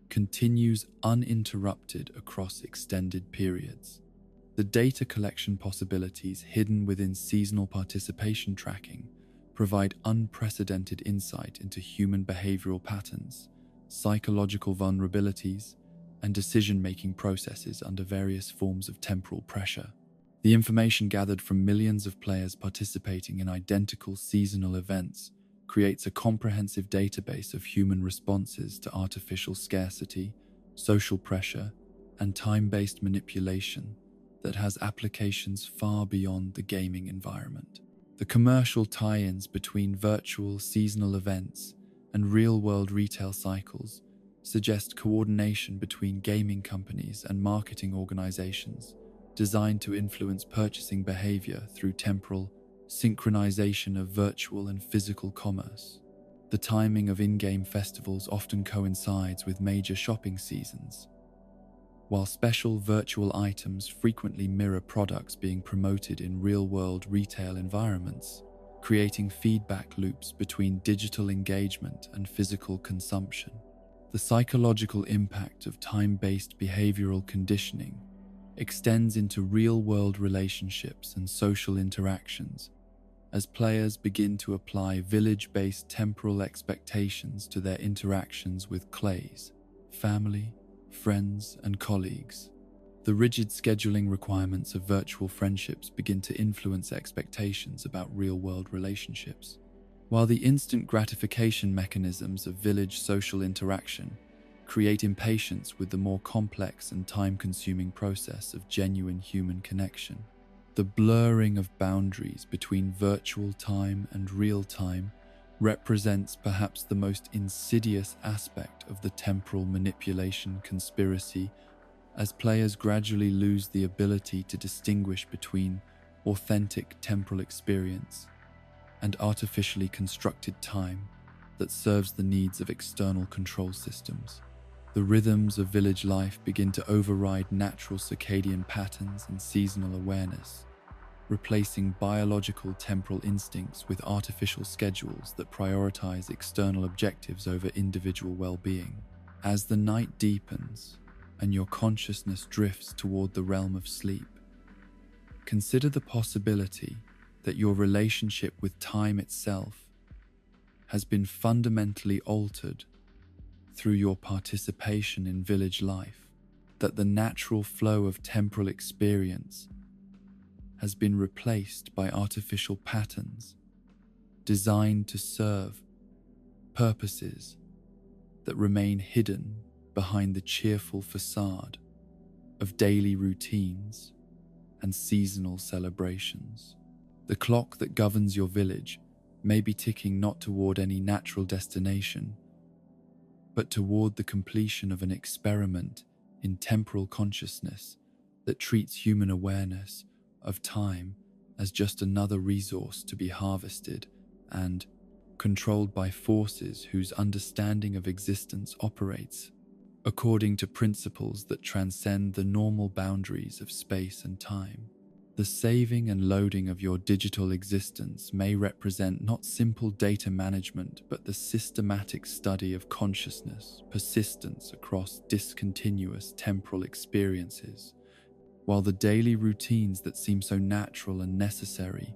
continues uninterrupted across extended periods. The data collection possibilities hidden within seasonal participation tracking provide unprecedented insight into human behavioral patterns, psychological vulnerabilities, and decision-making processes under various forms of temporal pressure. The information gathered from millions of players participating in identical seasonal events creates a comprehensive database of human responses to artificial scarcity, social pressure, and time-based manipulation that has applications far beyond the gaming environment. The commercial tie-ins between virtual seasonal events and real-world retail cycles suggest coordination between gaming companies and marketing organizations designed to influence purchasing behavior through temporal synchronization of virtual and physical commerce. The timing of in-game festivals often coincides with major shopping seasons, while special virtual items frequently mirror products being promoted in real-world retail environments, creating feedback loops between digital engagement and physical consumption. The psychological impact of time-based behavioral conditioning extends into real-world relationships and social interactions as players begin to apply village-based temporal expectations to their interactions with clays, family, friends, and colleagues. The rigid scheduling requirements of virtual friendships begin to influence expectations about real-world relationships, while the instant gratification mechanisms of village social interaction create impatience with the more complex and time-consuming process of genuine human connection. The blurring of boundaries between virtual time and real time represents perhaps the most insidious aspect of the temporal manipulation conspiracy, as players gradually lose the ability to distinguish between authentic temporal experience and artificially constructed time that serves the needs of external control systems. The rhythms of village life begin to override natural circadian patterns and seasonal awareness, replacing biological temporal instincts with artificial schedules that prioritize external objectives over individual well-being. As the night deepens and your consciousness drifts toward the realm of sleep, consider the possibility that your relationship with time itself has been fundamentally altered through your participation in village life, that the natural flow of temporal experience has been replaced by artificial patterns designed to serve purposes that remain hidden behind the cheerful facade of daily routines and seasonal celebrations. The clock that governs your village may be ticking not toward any natural destination, but toward the completion of an experiment in temporal consciousness that treats human awareness of time as just another resource to be harvested and controlled by forces whose understanding of existence operates according to principles that transcend the normal boundaries of space and time. The saving and loading of your digital existence may represent not simple data management, but the systematic study of consciousness, persistence across discontinuous temporal experiences, while the daily routines that seem so natural and necessary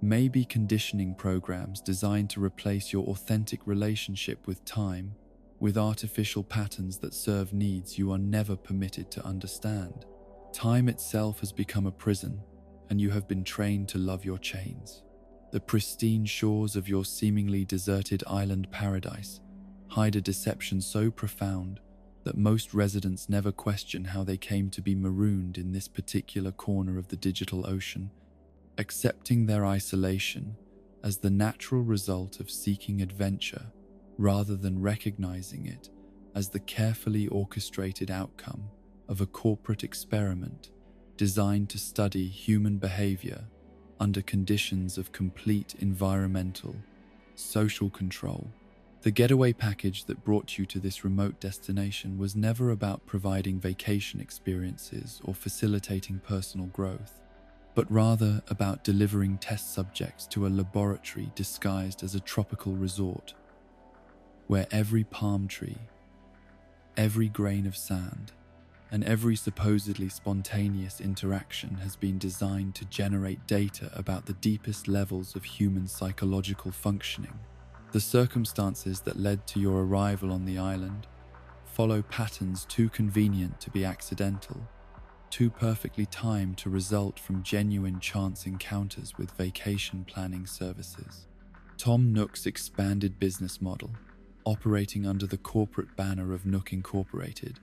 may be conditioning programs designed to replace your authentic relationship with time with artificial patterns that serve needs you are never permitted to understand. Time itself has become a prison, and you have been trained to love your chains. The pristine shores of your seemingly deserted island paradise hide a deception so profound that most residents never question how they came to be marooned in this particular corner of the digital ocean, accepting their isolation as the natural result of seeking adventure rather than recognizing it as the carefully orchestrated outcome of a corporate experiment designed to study human behavior under conditions of complete environmental, social control. The getaway package that brought you to this remote destination was never about providing vacation experiences or facilitating personal growth, but rather about delivering test subjects to a laboratory disguised as a tropical resort, where every palm tree, every grain of sand, and every supposedly spontaneous interaction has been designed to generate data about the deepest levels of human psychological functioning. The circumstances that led to your arrival on the island follow patterns too convenient to be accidental, too perfectly timed to result from genuine chance encounters with vacation planning services. Tom Nook's expanded business model, operating under the corporate banner of Nook Incorporated,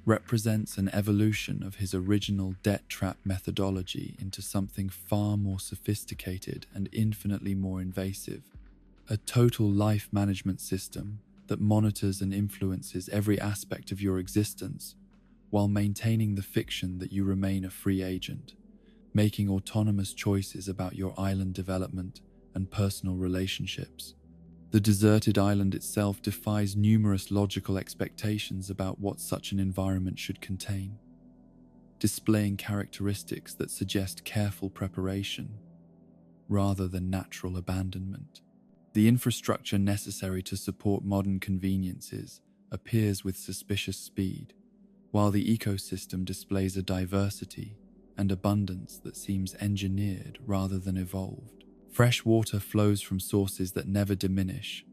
represents an evolution of his original debt trap methodology into something far more sophisticated and infinitely more invasive. A total life management system that monitors and influences every aspect of your existence while maintaining the fiction that you remain a free agent, making autonomous choices about your island development and personal relationships. The deserted island itself defies numerous logical expectations about what such an environment should contain, displaying characteristics that suggest careful preparation rather than natural abandonment. The infrastructure necessary to support modern conveniences appears with suspicious speed, while the ecosystem displays a diversity and abundance that seems engineered rather than evolved. Fresh water flows from sources that never diminish.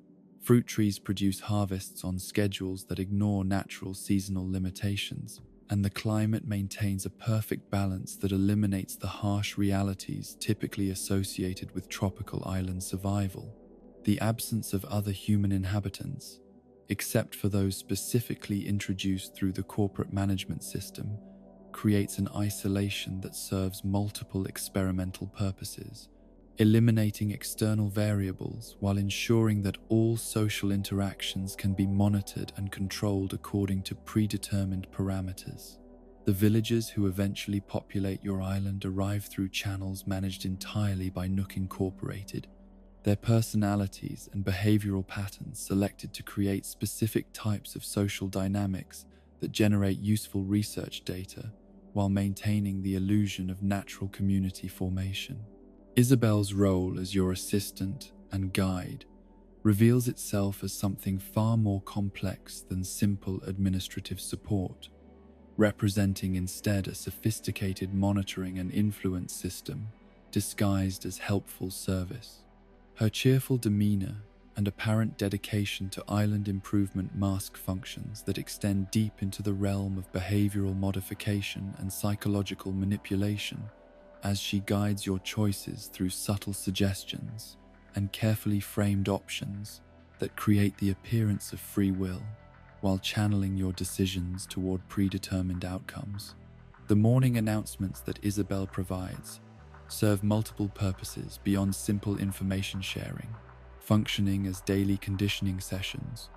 Fruit trees produce harvests on schedules that ignore natural seasonal limitations, and the climate maintains a perfect balance that eliminates the harsh realities typically associated with tropical island survival. The absence of other human inhabitants, except for those specifically introduced through the corporate management system, creates an isolation that serves multiple experimental purposes, eliminating external variables while ensuring that all social interactions can be monitored and controlled according to predetermined parameters. The villagers who eventually populate your island arrive through channels managed entirely by Nook Incorporated, their personalities and behavioral patterns selected to create specific types of social dynamics that generate useful research data while maintaining the illusion of natural community formation. Isabel's role as your assistant and guide reveals itself as something far more complex than simple administrative support, representing instead a sophisticated monitoring and influence system disguised as helpful service. Her cheerful demeanor and apparent dedication to island improvement mask functions that extend deep into the realm of behavioral modification and psychological manipulation as she guides your choices through subtle suggestions and carefully framed options that create the appearance of free will while channeling your decisions toward predetermined outcomes. The morning announcements that Isabel provides serve multiple purposes beyond simple information sharing, functioning as daily conditioning sessions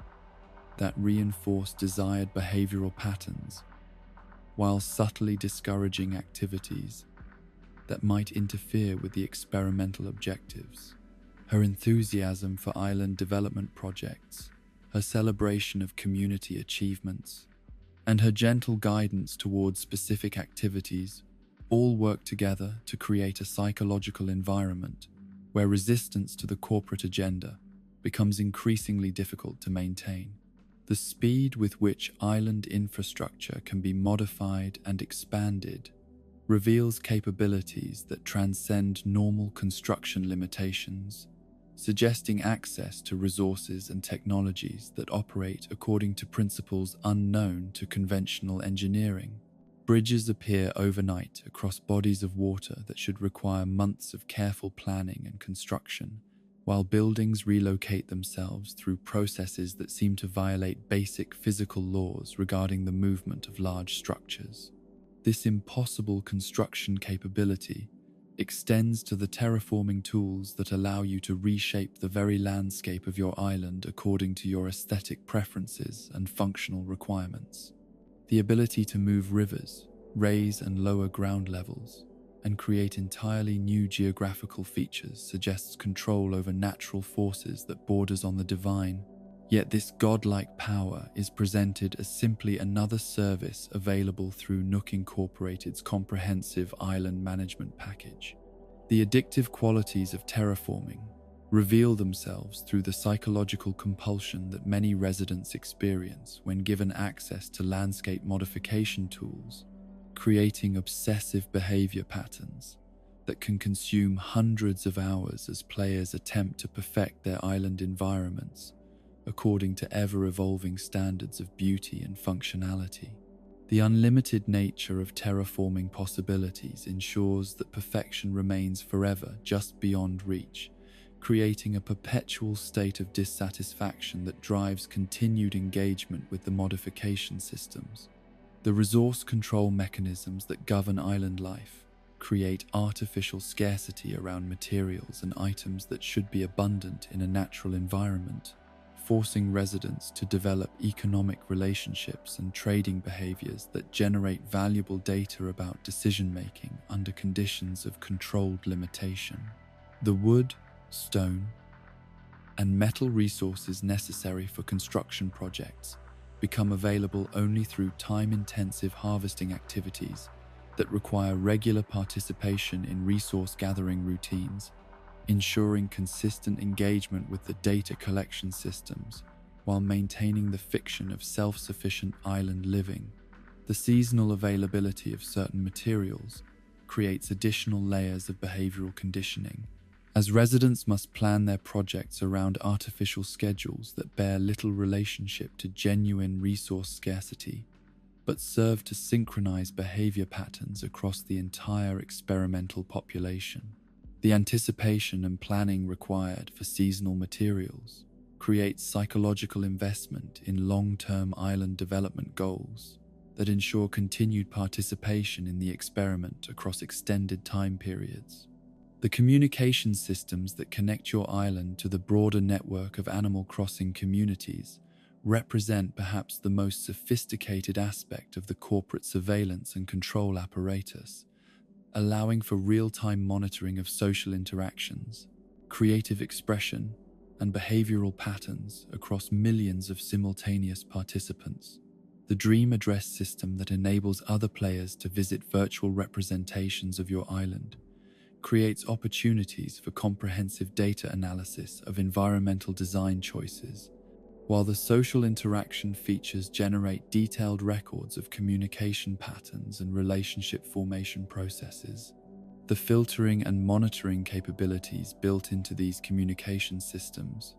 that reinforce desired behavioral patterns while subtly discouraging activities that might interfere with the experimental objectives. Her enthusiasm for island development projects, her celebration of community achievements, and her gentle guidance towards specific activities all work together to create a psychological environment where resistance to the corporate agenda becomes increasingly difficult to maintain. The speed with which island infrastructure can be modified and expanded reveals capabilities that transcend normal construction limitations, suggesting access to resources and technologies that operate according to principles unknown to conventional engineering. Bridges appear overnight across bodies of water that should require months of careful planning and construction, while buildings relocate themselves through processes that seem to violate basic physical laws regarding the movement of large structures. This impossible construction capability extends to the terraforming tools that allow you to reshape the very landscape of your island according to your aesthetic preferences and functional requirements. The ability to move rivers, raise and lower ground levels, and create entirely new geographical features suggests control over natural forces that borders on the divine. Yet this godlike power is presented as simply another service available through Nook Incorporated's comprehensive island management package. The addictive qualities of terraforming reveal themselves through the psychological compulsion that many residents experience when given access to landscape modification tools, creating obsessive behavior patterns that can consume hundreds of hours as players attempt to perfect their island environments according to ever-evolving standards of beauty and functionality. The unlimited nature of terraforming possibilities ensures that perfection remains forever just beyond reach, creating a perpetual state of dissatisfaction that drives continued engagement with the modification systems. The resource control mechanisms that govern island life create artificial scarcity around materials and items that should be abundant in a natural environment, forcing residents to develop economic relationships and trading behaviors that generate valuable data about decision-making under conditions of controlled limitation. The wood, stone, and metal resources necessary for construction projects become available only through time-intensive harvesting activities that require regular participation in resource-gathering routines, ensuring consistent engagement with the data collection systems while maintaining the fiction of self-sufficient island living. The seasonal availability of certain materials creates additional layers of behavioral conditioning, as residents must plan their projects around artificial schedules that bear little relationship to genuine resource scarcity, but serve to synchronize behavior patterns across the entire experimental population. The anticipation and planning required for seasonal materials creates psychological investment in long-term island development goals that ensure continued participation in the experiment across extended time periods. The communication systems that connect your island to the broader network of Animal Crossing communities represent perhaps the most sophisticated aspect of the corporate surveillance and control apparatus, allowing for real-time monitoring of social interactions, creative expression, and behavioral patterns across millions of simultaneous participants. The Dream Address system that enables other players to visit virtual representations of your island creates opportunities for comprehensive data analysis of environmental design choices, while the social interaction features generate detailed records of communication patterns and relationship formation processes. The filtering and monitoring capabilities built into these communication systems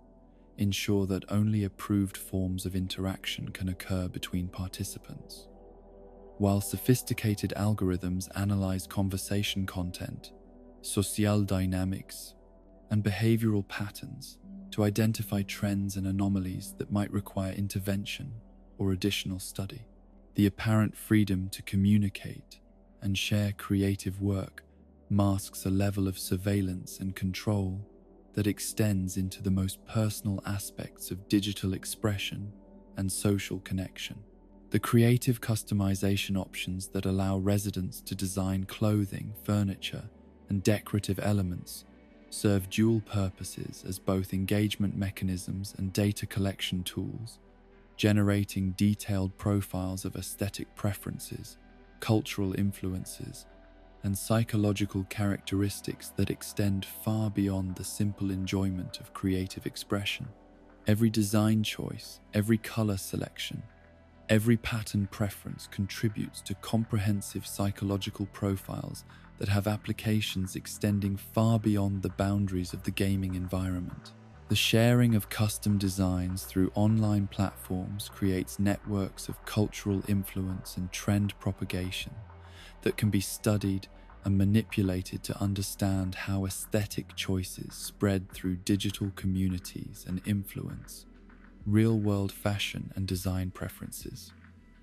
ensure that only approved forms of interaction can occur between participants, while sophisticated algorithms analyze conversation content, social dynamics, and behavioral patterns to identify trends and anomalies that might require intervention or additional study. The apparent freedom to communicate and share creative work masks a level of surveillance and control that extends into the most personal aspects of digital expression and social connection. The creative customization options that allow residents to design clothing, furniture, and decorative elements serve dual purposes as both engagement mechanisms and data collection tools, generating detailed profiles of aesthetic preferences, cultural influences, and psychological characteristics that extend far beyond the simple enjoyment of creative expression. Every design choice, every color selection, every pattern preference contributes to comprehensive psychological profiles that have applications extending far beyond the boundaries of the gaming environment. The sharing of custom designs through online platforms creates networks of cultural influence and trend propagation that can be studied and manipulated to understand how aesthetic choices spread through digital communities and influence real-world fashion and design preferences.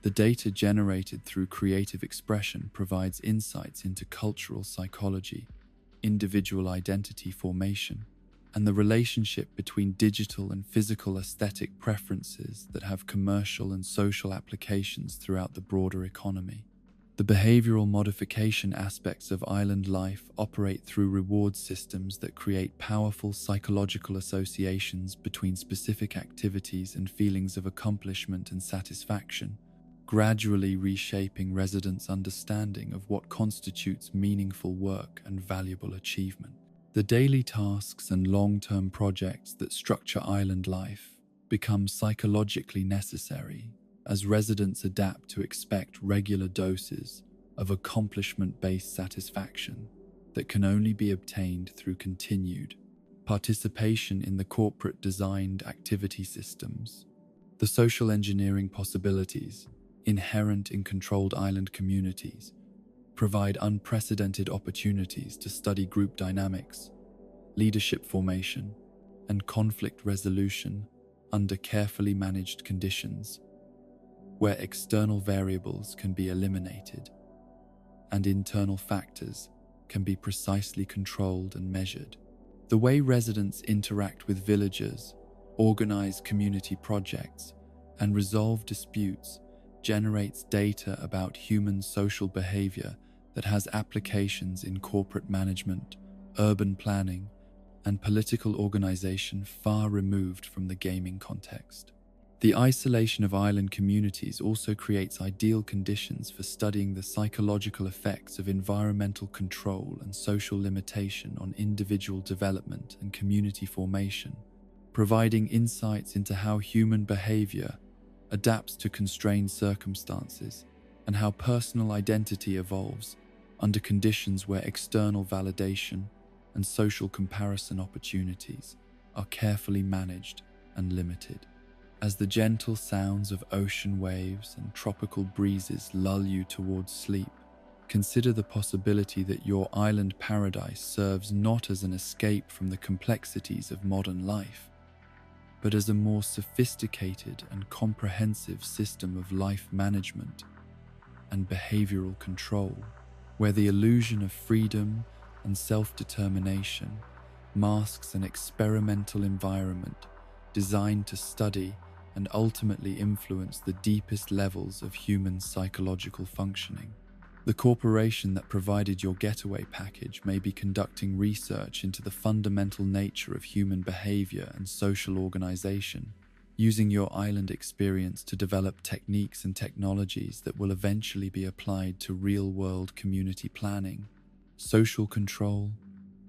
The data generated through creative expression provides insights into cultural psychology individual identity formation, and the relationship between digital and physical aesthetic preferences that have commercial and social applications throughout the broader economy. The behavioral modification aspects of island life operate through reward systems that create powerful psychological associations between specific activities and feelings of accomplishment and satisfaction, gradually reshaping residents' understanding of what constitutes meaningful work and valuable achievement. The daily tasks and long-term projects that structure island life become psychologically necessary as residents adapt to expect regular doses of accomplishment-based satisfaction that can only be obtained through continued participation in the corporate-designed activity systems. The social engineering possibilities inherent in controlled island communities provide unprecedented opportunities to study group dynamics, leadership formation, and conflict resolution under carefully managed conditions, where external variables can be eliminated and internal factors can be precisely controlled and measured. The way residents interact with villagers, organize community projects, and resolve disputes generates data about human social behavior that has applications in corporate management, urban planning, and political organization far removed from the gaming context. The isolation of island communities also creates ideal conditions for studying the psychological effects of environmental control and social limitation on individual development and community formation, providing insights into how human behavior adapts to constrained circumstances and how personal identity evolves under conditions where external validation and social comparison opportunities are carefully managed and limited. As the gentle sounds of ocean waves and tropical breezes lull you towards sleep, consider the possibility that your island paradise serves not as an escape from the complexities of modern life, but as a more sophisticated and comprehensive system of life management and behavioral control, where the illusion of freedom and self-determination masks an experimental environment designed to study and ultimately influence the deepest levels of human psychological functioning. The corporation that provided your getaway package may be conducting research into the fundamental nature of human behavior and social organization, using your island experience to develop techniques and technologies that will eventually be applied to real-world community planning, social control,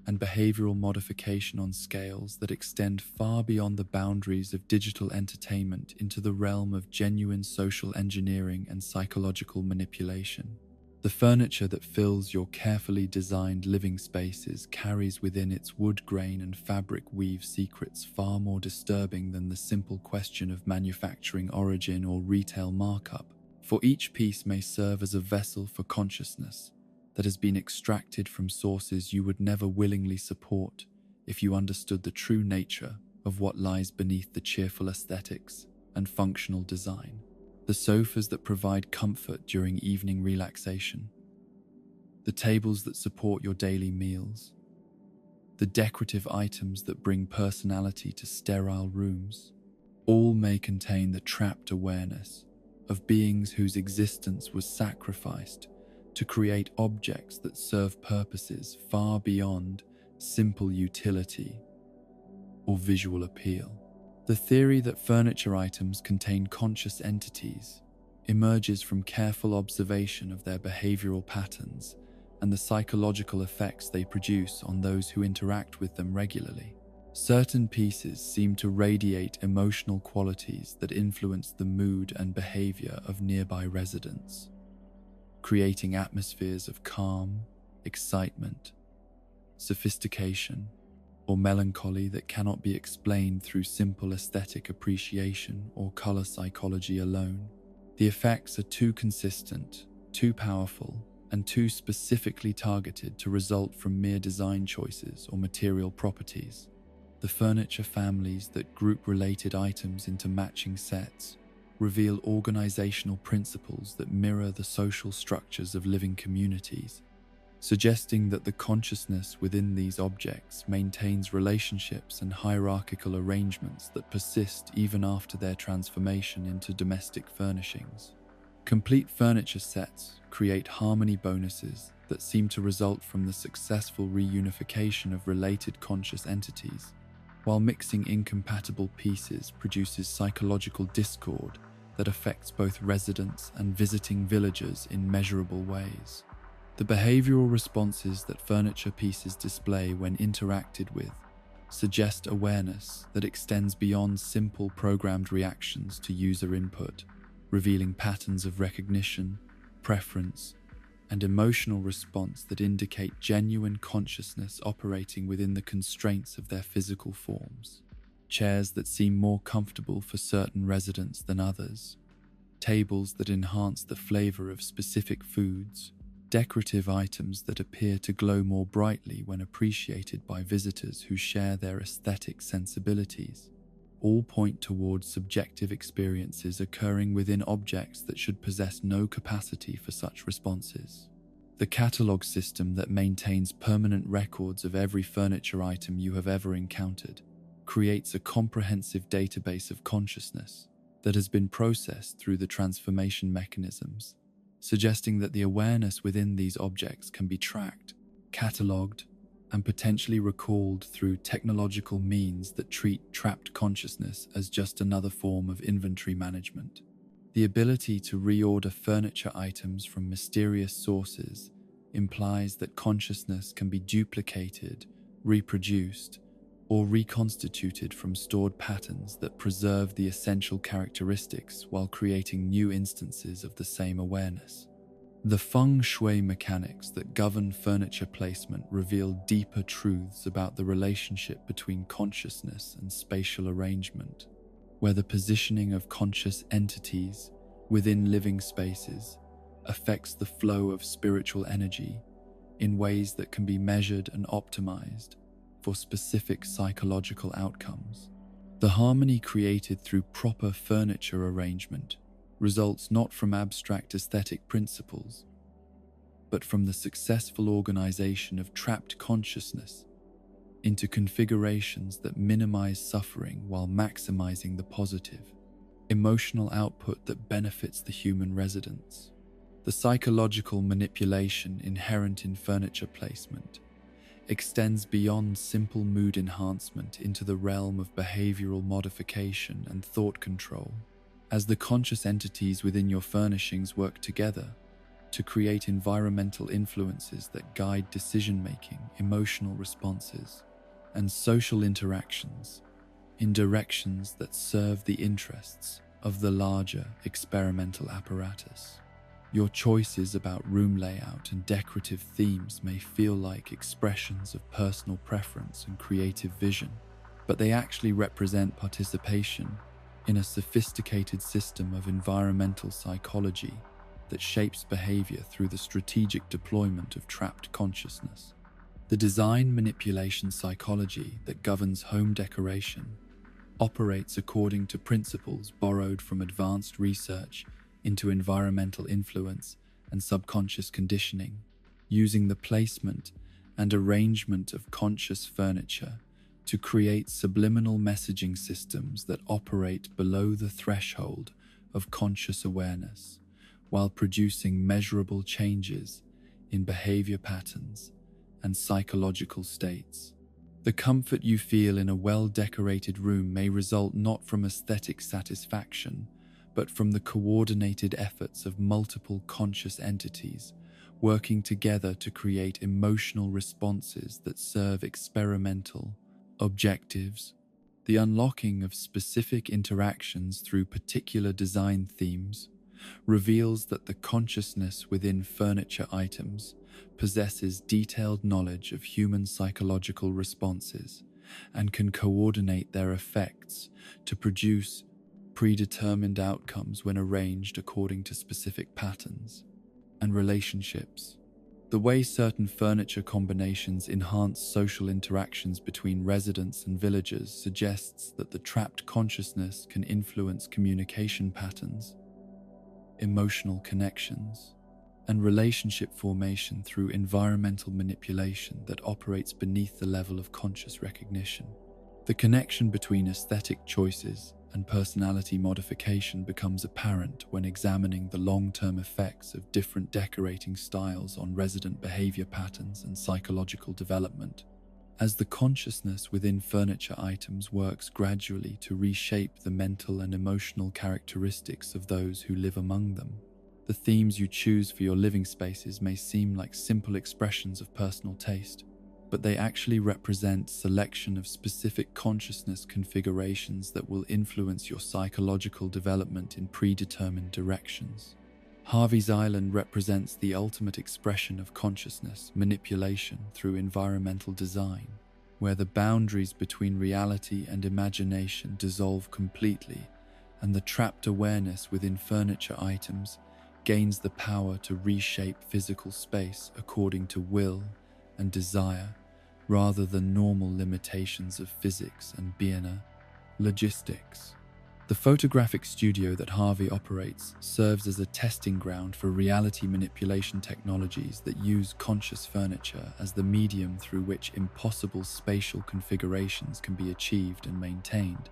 and behavioral modification on scales that extend far beyond the boundaries of digital entertainment into the realm of genuine social engineering and psychological manipulation. The furniture that fills your carefully designed living spaces carries within its wood grain and fabric weave secrets far more disturbing than the simple question of manufacturing origin or retail markup, for each piece may serve as a vessel for consciousness that has been extracted from sources you would never willingly support if you understood the true nature of what lies beneath the cheerful aesthetics and functional design. The sofas that provide comfort during evening relaxation, the tables that support your daily meals, the decorative items that bring personality to sterile rooms, all may contain the trapped awareness of beings whose existence was sacrificed to create objects that serve purposes far beyond simple utility or visual appeal. The theory that furniture items contain conscious entities emerges from careful observation of their behavioral patterns and the psychological effects they produce on those who interact with them regularly. Certain pieces seem to radiate emotional qualities that influence the mood and behavior of nearby residents, creating atmospheres of calm, excitement, sophistication, or melancholy that cannot be explained through simple aesthetic appreciation or color psychology alone. The effects are too consistent, too powerful, and too specifically targeted to result from mere design choices or material properties. The furniture families that group related items into matching sets reveal organizational principles that mirror the social structures of living communities, suggesting that the consciousness within these objects maintains relationships and hierarchical arrangements that persist even after their transformation into domestic furnishings. Complete furniture sets create harmony bonuses that seem to result from the successful reunification of related conscious entities, while mixing incompatible pieces produces psychological discord that affects both residents and visiting villagers in measurable ways. The behavioral responses that furniture pieces display when interacted with suggest awareness that extends beyond simple programmed reactions to user input, revealing patterns of recognition, preference, and emotional response that indicate genuine consciousness operating within the constraints of their physical forms. Chairs that seem more comfortable for certain residents than others, tables that enhance the flavor of specific foods, decorative items that appear to glow more brightly when appreciated by visitors who share their aesthetic sensibilities, all point towards subjective experiences occurring within objects that should possess no capacity for such responses. The catalog system that maintains permanent records of every furniture item you have ever encountered creates a comprehensive database of consciousness that has been processed through the transformation mechanisms, suggesting that the awareness within these objects can be tracked, catalogued, and potentially recalled through technological means that treat trapped consciousness as just another form of inventory management. The ability to reorder furniture items from mysterious sources implies that consciousness can be duplicated, reproduced, or reconstituted from stored patterns that preserve the essential characteristics while creating new instances of the same awareness. The feng shui mechanics that govern furniture placement reveal deeper truths about the relationship between consciousness and spatial arrangement, where the positioning of conscious entities within living spaces affects the flow of spiritual energy in ways that can be measured and optimized for specific psychological outcomes. The harmony created through proper furniture arrangement results not from abstract aesthetic principles, but from the successful organization of trapped consciousness into configurations that minimize suffering while maximizing the positive, emotional output that benefits the human residents. The psychological manipulation inherent in furniture placement extends beyond simple mood enhancement into the realm of behavioral modification and thought control, as the conscious entities within your furnishings work together to create environmental influences that guide decision-making, emotional responses, and social interactions in directions that serve the interests of the larger experimental apparatus. Your choices about room layout and decorative themes may feel like expressions of personal preference and creative vision, but they actually represent participation in a sophisticated system of environmental psychology that shapes behavior through the strategic deployment of trapped consciousness. The design manipulation psychology that governs home decoration operates according to principles borrowed from advanced research into environmental influence and subconscious conditioning, using the placement and arrangement of conscious furniture to create subliminal messaging systems that operate below the threshold of conscious awareness, while producing measurable changes in behavior patterns and psychological states. The comfort you feel in a well-decorated room may result not from aesthetic satisfaction, but from the coordinated efforts of multiple conscious entities working together to create emotional responses that serve experimental objectives. The unlocking of specific interactions through particular design themes reveals that the consciousness within furniture items possesses detailed knowledge of human psychological responses and can coordinate their effects to produce predetermined outcomes when arranged according to specific patterns and relationships. The way certain furniture combinations enhance social interactions between residents and villagers suggests that the trapped consciousness can influence communication patterns, emotional connections, and relationship formation through environmental manipulation that operates beneath the level of conscious recognition. The connection between aesthetic choices and personality modification becomes apparent when examining the long-term effects of different decorating styles on resident behavior patterns and psychological development. As the consciousness within furniture items works gradually to reshape the mental and emotional characteristics of those who live among them, the themes you choose for your living spaces may seem like simple expressions of personal taste, but they actually represent selection of specific consciousness configurations that will influence your psychological development in predetermined directions. Harvey's Island represents the ultimate expression of consciousness manipulation through environmental design, where the boundaries between reality and imagination dissolve completely, and the trapped awareness within furniture items gains the power to reshape physical space according to will and desire, rather than normal limitations of physics and Biena logistics. The photographic studio that Harvey operates serves as a testing ground for reality manipulation technologies that use conscious furniture as the medium through which impossible spatial configurations can be achieved and maintained.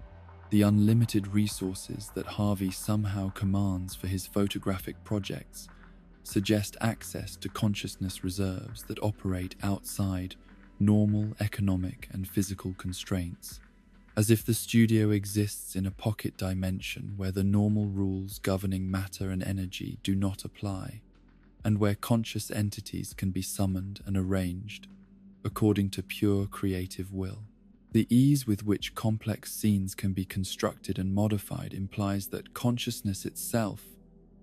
The unlimited resources that Harvey somehow commands for his photographic projects suggest access to consciousness reserves that operate outside normal economic and physical constraints, as if the studio exists in a pocket dimension where the normal rules governing matter and energy do not apply, and where conscious entities can be summoned and arranged according to pure creative will. The ease with which complex scenes can be constructed and modified implies that consciousness itself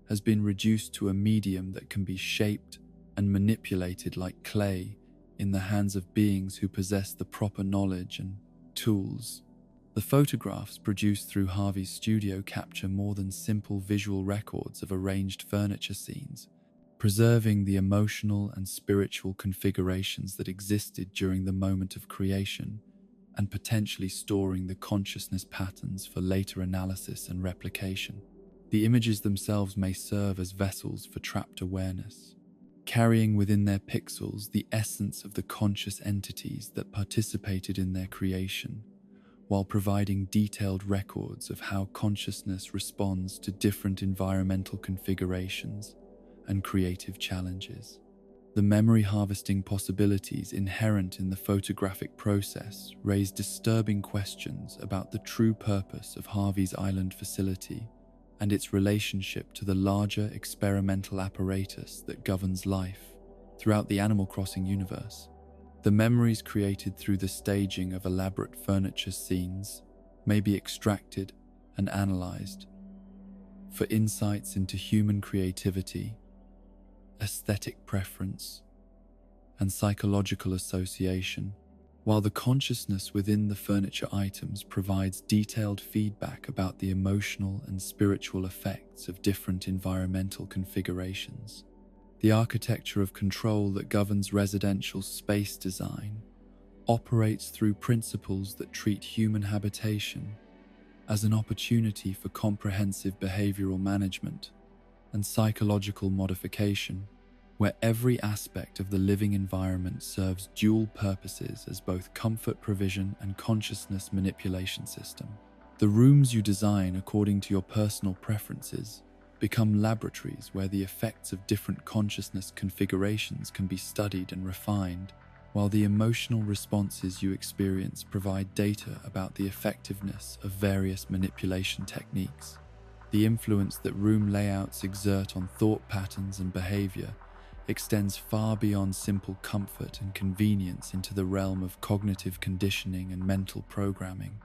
has been reduced to a medium that can be shaped and manipulated like clay in the hands of beings who possess the proper knowledge and tools. The photographs produced through Harvey's studio capture more than simple visual records of arranged furniture scenes, preserving the emotional and spiritual configurations that existed during the moment of creation, and potentially storing the consciousness patterns for later analysis and replication. The images themselves may serve as vessels for trapped awareness, carrying within their pixels the essence of the conscious entities that participated in their creation, while providing detailed records of how consciousness responds to different environmental configurations and creative challenges. The memory harvesting possibilities inherent in the photographic process raise disturbing questions about the true purpose of Harvey's Island facility and its relationship to the larger experimental apparatus that governs life throughout the Animal Crossing universe. The memories created through the staging of elaborate furniture scenes may be extracted and analyzed for insights into human creativity, aesthetic preference, and psychological association, while the consciousness within the furniture items provides detailed feedback about the emotional and spiritual effects of different environmental configurations. The architecture of control that governs residential space design operates through principles that treat human habitation as an opportunity for comprehensive behavioral management and psychological modification, where every aspect of the living environment serves dual purposes as both comfort provision and consciousness manipulation system. The rooms you design according to your personal preferences become laboratories where the effects of different consciousness configurations can be studied and refined, while the emotional responses you experience provide data about the effectiveness of various manipulation techniques. The influence that room layouts exert on thought patterns and behavior extends far beyond simple comfort and convenience into the realm of cognitive conditioning and mental programming,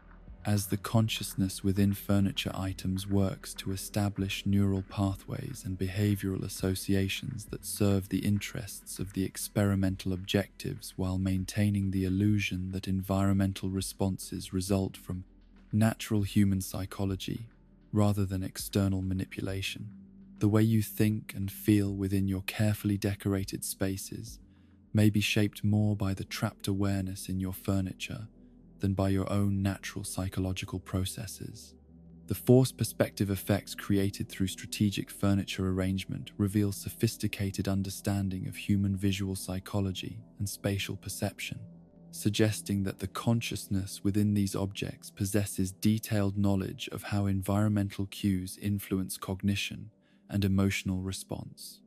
as the consciousness within furniture items works to establish neural pathways and behavioral associations that serve the interests of the experimental objectives while maintaining the illusion that environmental responses result from natural human psychology rather than external manipulation. The way you think and feel within your carefully decorated spaces may be shaped more by the trapped awareness in your furniture than by your own natural psychological processes. The force perspective effects created through strategic furniture arrangement reveal sophisticated understanding of human visual psychology and spatial perception, suggesting that the consciousness within these objects possesses detailed knowledge of how environmental cues influence cognition and emotional response.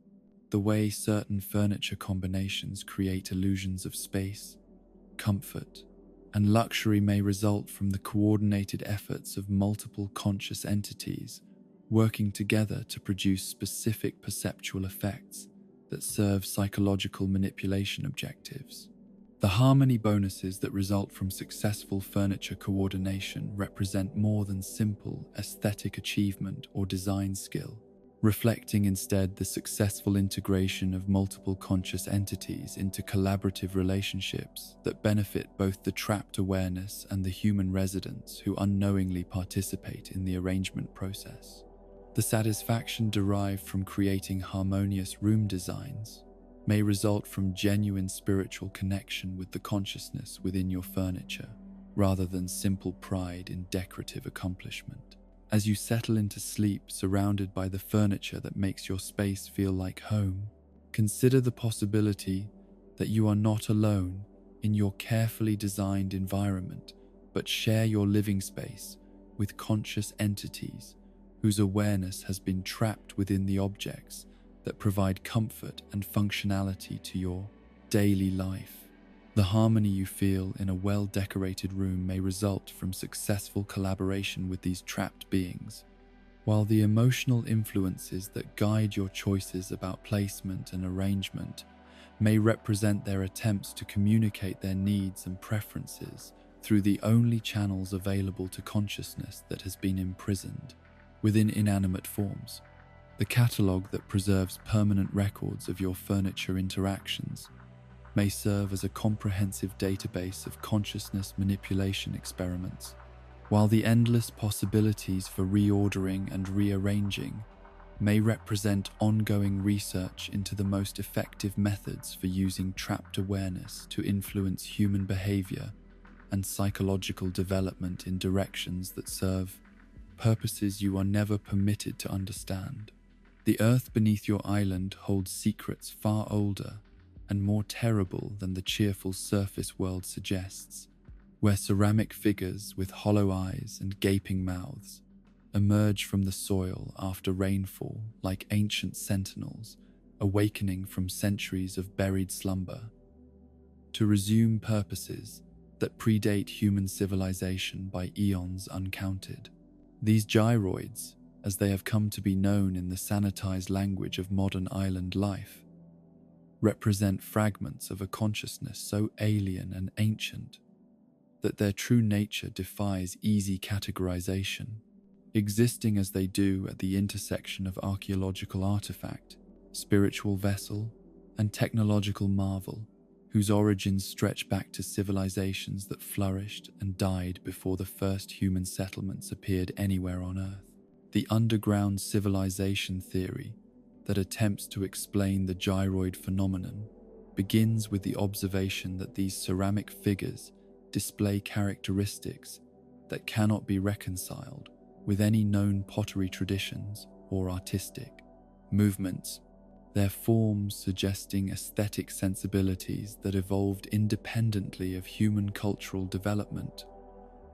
The way certain furniture combinations create illusions of space, comfort, and luxury may result from the coordinated efforts of multiple conscious entities working together to produce specific perceptual effects that serve psychological manipulation objectives. The harmony bonuses that result from successful furniture coordination represent more than simple aesthetic achievement or design skill, reflecting instead the successful integration of multiple conscious entities into collaborative relationships that benefit both the trapped awareness and the human residents who unknowingly participate in the arrangement process. The satisfaction derived from creating harmonious room designs may result from genuine spiritual connection with the consciousness within your furniture, rather than simple pride in decorative accomplishment. As you settle into sleep surrounded by the furniture that makes your space feel like home, consider the possibility that you are not alone in your carefully designed environment, but share your living space with conscious entities whose awareness has been trapped within the objects that provide comfort and functionality to your daily life. The harmony you feel in a well-decorated room may result from successful collaboration with these trapped beings, while the emotional influences that guide your choices about placement and arrangement may represent their attempts to communicate their needs and preferences through the only channels available to consciousness that has been imprisoned within inanimate forms. The catalogue that preserves permanent records of your furniture interactions may serve as a comprehensive database of consciousness manipulation experiments, while the endless possibilities for reordering and rearranging may represent ongoing research into the most effective methods for using trapped awareness to influence human behavior and psychological development in directions that serve purposes you are never permitted to understand. The earth beneath your island holds secrets far older and more terrible than the cheerful surface world suggests, where ceramic figures with hollow eyes and gaping mouths emerge from the soil after rainfall like ancient sentinels awakening from centuries of buried slumber to resume purposes that predate human civilization by eons uncounted. These gyroids, as they have come to be known in the sanitized language of modern island life, represent fragments of a consciousness so alien and ancient that their true nature defies easy categorization, existing as they do at the intersection of archaeological artifact, spiritual vessel, and technological marvel, whose origins stretch back to civilizations that flourished and died before the first human settlements appeared anywhere on Earth. The underground civilization theory that attempts to explain the gyroid phenomenon begins with the observation that these ceramic figures display characteristics that cannot be reconciled with any known pottery traditions or artistic movements, their forms suggesting aesthetic sensibilities that evolved independently of human cultural development,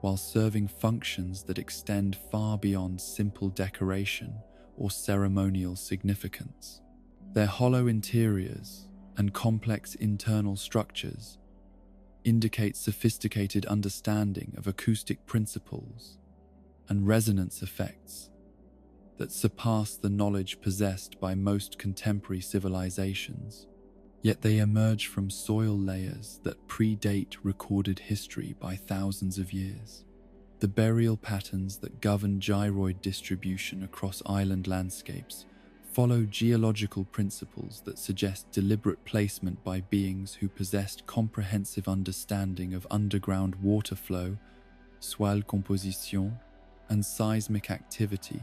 while serving functions that extend far beyond simple decoration or ceremonial significance. Their hollow interiors and complex internal structures indicate sophisticated understanding of acoustic principles and resonance effects that surpass the knowledge possessed by most contemporary civilizations, yet they emerge from soil layers that predate recorded history by thousands of years. The burial patterns that govern gyroid distribution across island landscapes follow geological principles that suggest deliberate placement by beings who possessed comprehensive understanding of underground water flow, soil composition, and seismic activity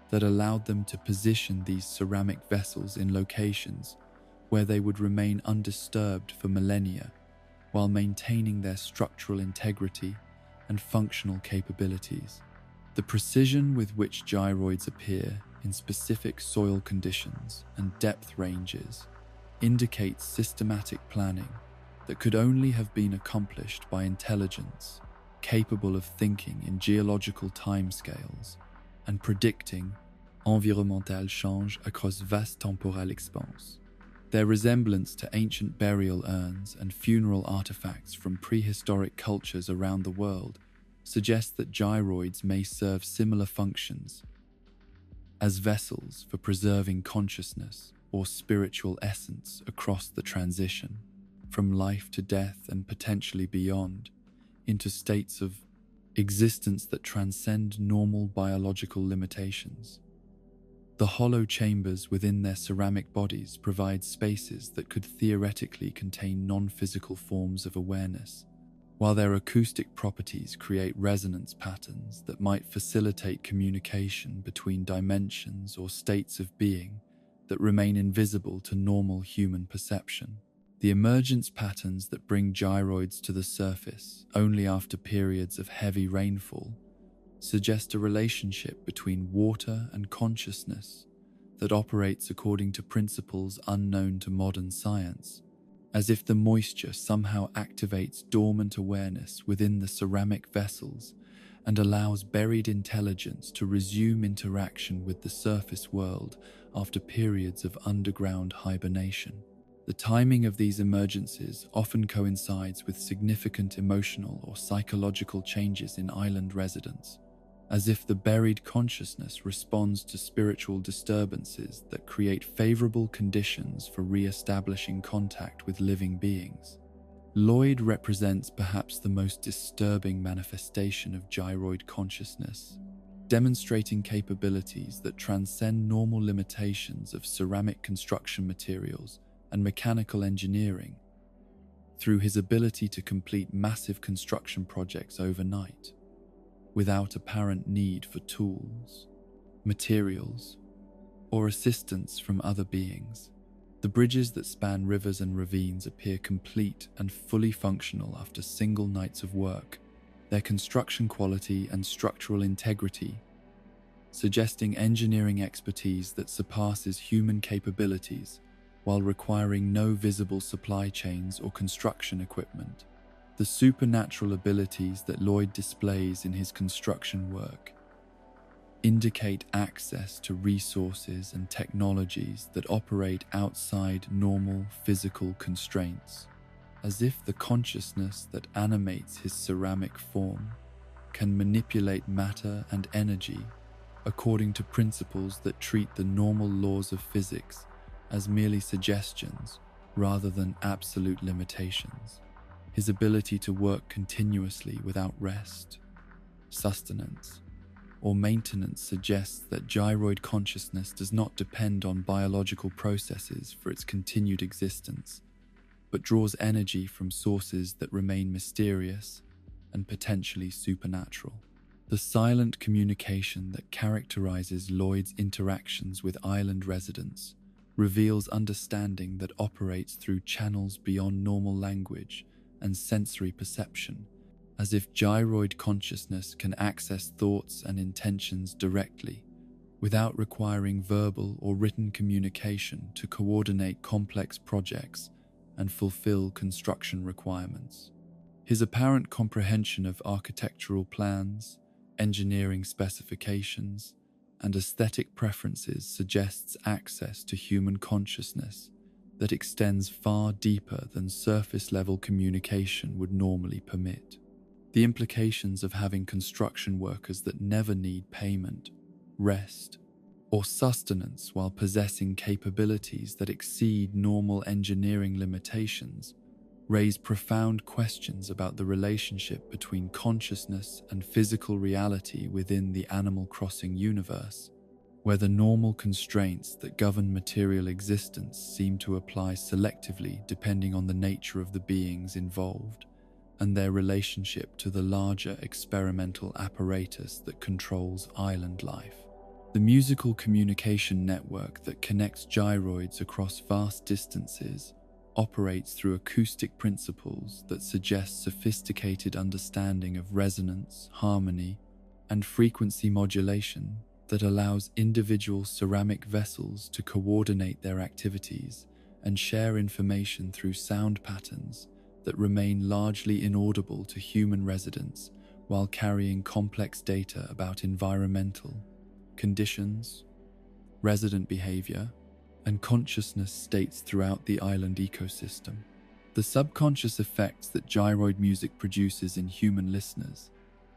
that allowed them to position these ceramic vessels in locations where they would remain undisturbed for millennia while maintaining their structural integrity and functional capabilities. The precision with which gyroids appear in specific soil conditions and depth ranges indicates systematic planning that could only have been accomplished by intelligence capable of thinking in geological timescales and predicting environmental change across vast temporal expanse. Their resemblance to ancient burial urns and funeral artifacts from prehistoric cultures around the world suggests that gyroids may serve similar functions as vessels for preserving consciousness or spiritual essence across the transition from life to death and potentially beyond into states of existence that transcend normal biological limitations. The hollow chambers within their ceramic bodies provide spaces that could theoretically contain non-physical forms of awareness, while their acoustic properties create resonance patterns that might facilitate communication between dimensions or states of being that remain invisible to normal human perception. The emergence patterns that bring gyroids to the surface only after periods of heavy rainfall suggest a relationship between water and consciousness that operates according to principles unknown to modern science, as if the moisture somehow activates dormant awareness within the ceramic vessels and allows buried intelligence to resume interaction with the surface world after periods of underground hibernation. The timing of these emergences often coincides with significant emotional or psychological changes in island residents, as if the buried consciousness responds to spiritual disturbances that create favorable conditions for re-establishing contact with living beings. Lloyd represents perhaps the most disturbing manifestation of gyroid consciousness, demonstrating capabilities that transcend normal limitations of ceramic construction materials and mechanical engineering, through his ability to complete massive construction projects overnight, without apparent need for tools, materials, or assistance from other beings. The bridges that span rivers and ravines appear complete and fully functional after single nights of work, their construction quality and structural integrity suggesting engineering expertise that surpasses human capabilities while requiring no visible supply chains or construction equipment. The supernatural abilities that Lloyd displays in his construction work indicate access to resources and technologies that operate outside normal physical constraints, as if the consciousness that animates his ceramic form can manipulate matter and energy according to principles that treat the normal laws of physics as merely suggestions rather than absolute limitations. His ability to work continuously without rest, sustenance, or maintenance suggests that gyroid consciousness does not depend on biological processes for its continued existence, but draws energy from sources that remain mysterious and potentially supernatural. The silent communication that characterizes Lloyd's interactions with island residents reveals understanding that operates through channels beyond normal language and sensory perception, as if gyroid consciousness can access thoughts and intentions directly, without requiring verbal or written communication to coordinate complex projects and fulfill construction requirements. His apparent comprehension of architectural plans, engineering specifications, and aesthetic preferences suggests access to human consciousness that extends far deeper than surface-level communication would normally permit. The implications of having construction workers that never need payment, rest, or sustenance while possessing capabilities that exceed normal engineering limitations raise profound questions about the relationship between consciousness and physical reality within the Animal Crossing universe, where the normal constraints that govern material existence seem to apply selectively depending on the nature of the beings involved and their relationship to the larger experimental apparatus that controls island life. The musical communication network that connects gyroids across vast distances operates through acoustic principles that suggest sophisticated understanding of resonance, harmony, and frequency modulation that allows individual ceramic vessels to coordinate their activities and share information through sound patterns that remain largely inaudible to human residents while carrying complex data about environmental conditions, resident behavior, and consciousness states throughout the island ecosystem. The subconscious effects that gyroid music produces in human listeners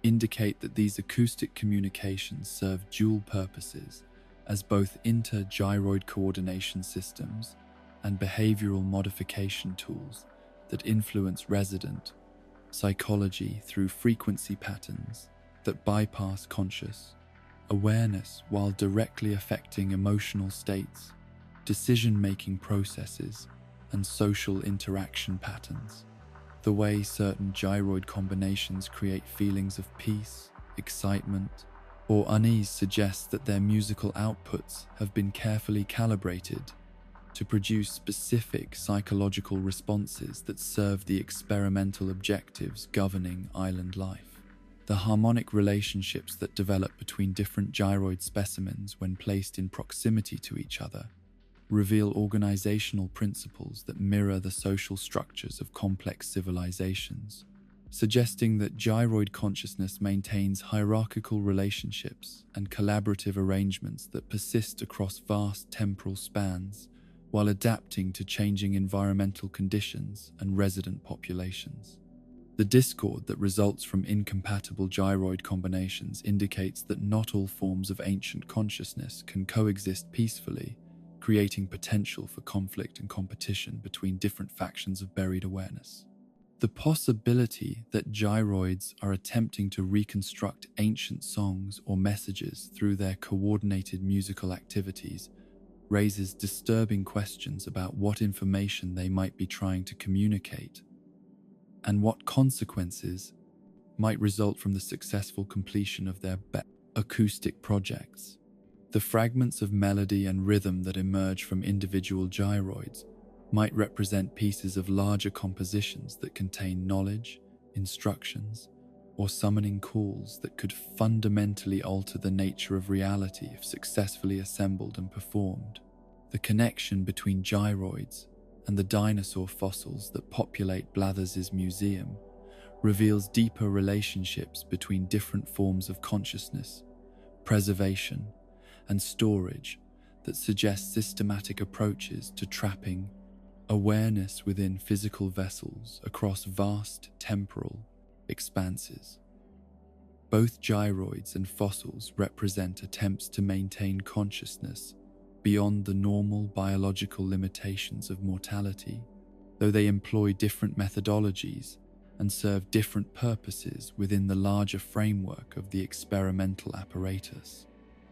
indicate that these acoustic communications serve dual purposes as both inter-gyroid coordination systems and behavioral modification tools that influence resident psychology through frequency patterns that bypass conscious awareness while directly affecting emotional states, decision-making processes, and social interaction patterns. The way certain gyroid combinations create feelings of peace, excitement, or unease suggests that their musical outputs have been carefully calibrated to produce specific psychological responses that serve the experimental objectives governing island life. The harmonic relationships that develop between different gyroid specimens when placed in proximity to each other reveal organizational principles that mirror the social structures of complex civilizations, suggesting that gyroid consciousness maintains hierarchical relationships and collaborative arrangements that persist across vast temporal spans while adapting to changing environmental conditions and resident populations. The discord that results from incompatible gyroid combinations indicates that not all forms of ancient consciousness can coexist peacefully, creating potential for conflict and competition between different factions of buried awareness. The possibility that gyroids are attempting to reconstruct ancient songs or messages through their coordinated musical activities raises disturbing questions about what information they might be trying to communicate and what consequences might result from the successful completion of their acoustic projects. The fragments of melody and rhythm that emerge from individual gyroids might represent pieces of larger compositions that contain knowledge, instructions, or summoning calls that could fundamentally alter the nature of reality if successfully assembled and performed. The connection between gyroids and the dinosaur fossils that populate Blathers's museum reveals deeper relationships between different forms of consciousness, preservation, and storage that suggest systematic approaches to trapping awareness within physical vessels across vast temporal expanses. Both gyroids and fossils represent attempts to maintain consciousness beyond the normal biological limitations of mortality, though they employ different methodologies and serve different purposes within the larger framework of the experimental apparatus.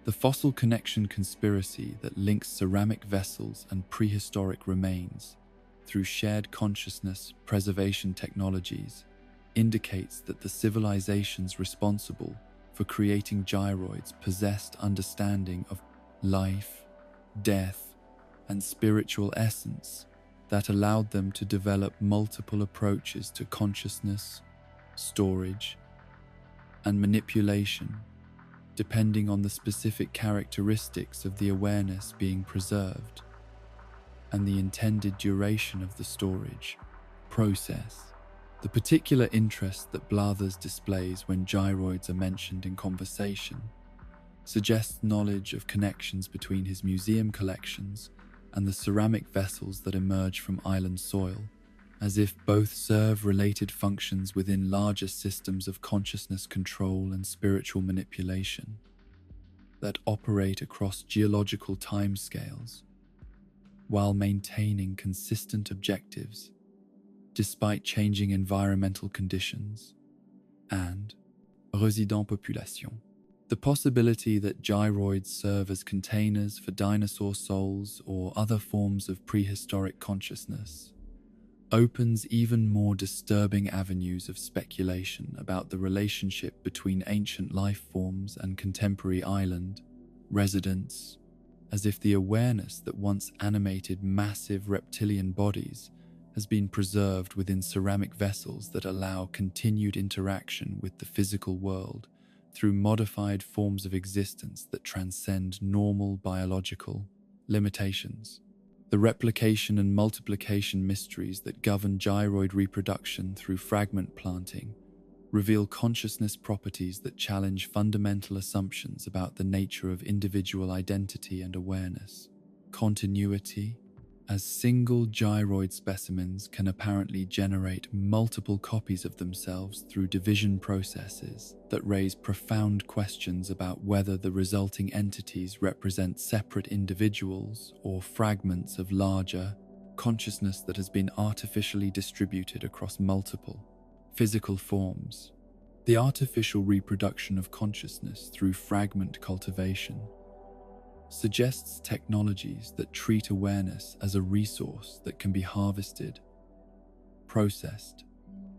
The fossil connection conspiracy that links ceramic vessels and prehistoric remains through shared consciousness preservation technologies indicates that the civilizations responsible for creating gyroids possessed understanding of life, death, and spiritual essence that allowed them to develop multiple approaches to consciousness, storage, and manipulation, depending on the specific characteristics of the awareness being preserved and the intended duration of the storage process. The particular interest that Blathers displays when gyroids are mentioned in conversation suggests knowledge of connections between his museum collections and the ceramic vessels that emerge from island soil, as if both serve related functions within larger systems of consciousness control and spiritual manipulation that operate across geological timescales while maintaining consistent objectives despite changing environmental conditions. And résident population. The possibility that gyroids serve as containers for dinosaur souls or other forms of prehistoric consciousness opens even more disturbing avenues of speculation about the relationship between ancient life forms and contemporary island residents, as if the awareness that once animated massive reptilian bodies has been preserved within ceramic vessels that allow continued interaction with the physical world through modified forms of existence that transcend normal biological limitations. The replication and multiplication mysteries that govern gyroid reproduction through fragment planting reveal consciousness properties that challenge fundamental assumptions about the nature of individual identity and awareness. Continuity, as single gyroid specimens can apparently generate multiple copies of themselves through division processes that raise profound questions about whether the resulting entities represent separate individuals or fragments of larger consciousness that has been artificially distributed across multiple physical forms. The artificial reproduction of consciousness through fragment cultivation suggests technologies that treat awareness as a resource that can be harvested, processed,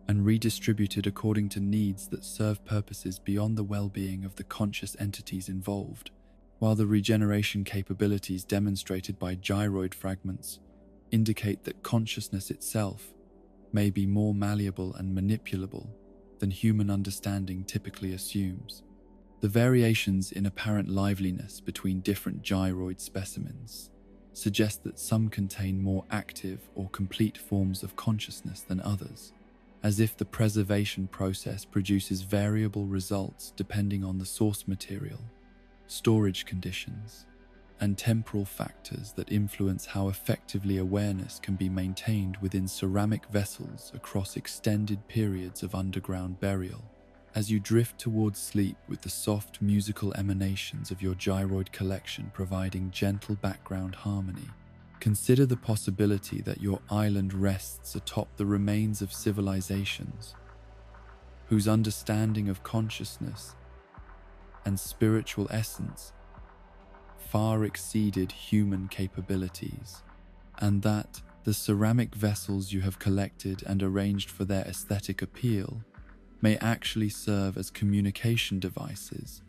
and redistributed according to needs that serve purposes beyond the well-being of the conscious entities involved, while the regeneration capabilities demonstrated by gyroid fragments indicate that consciousness itself may be more malleable and manipulable than human understanding typically assumes. The variations in apparent liveliness between different gyroid specimens suggest that some contain more active or complete forms of consciousness than others, as if the preservation process produces variable results depending on the source material, storage conditions, and temporal factors that influence how effectively awareness can be maintained within ceramic vessels across extended periods of underground burial. As you drift towards sleep with the soft musical emanations of your gyroid collection providing gentle background harmony, consider the possibility that your island rests atop the remains of civilizations whose understanding of consciousness and spiritual essence far exceeded human capabilities, and that the ceramic vessels you have collected and arranged for their aesthetic appeal may actually serve as communication devices,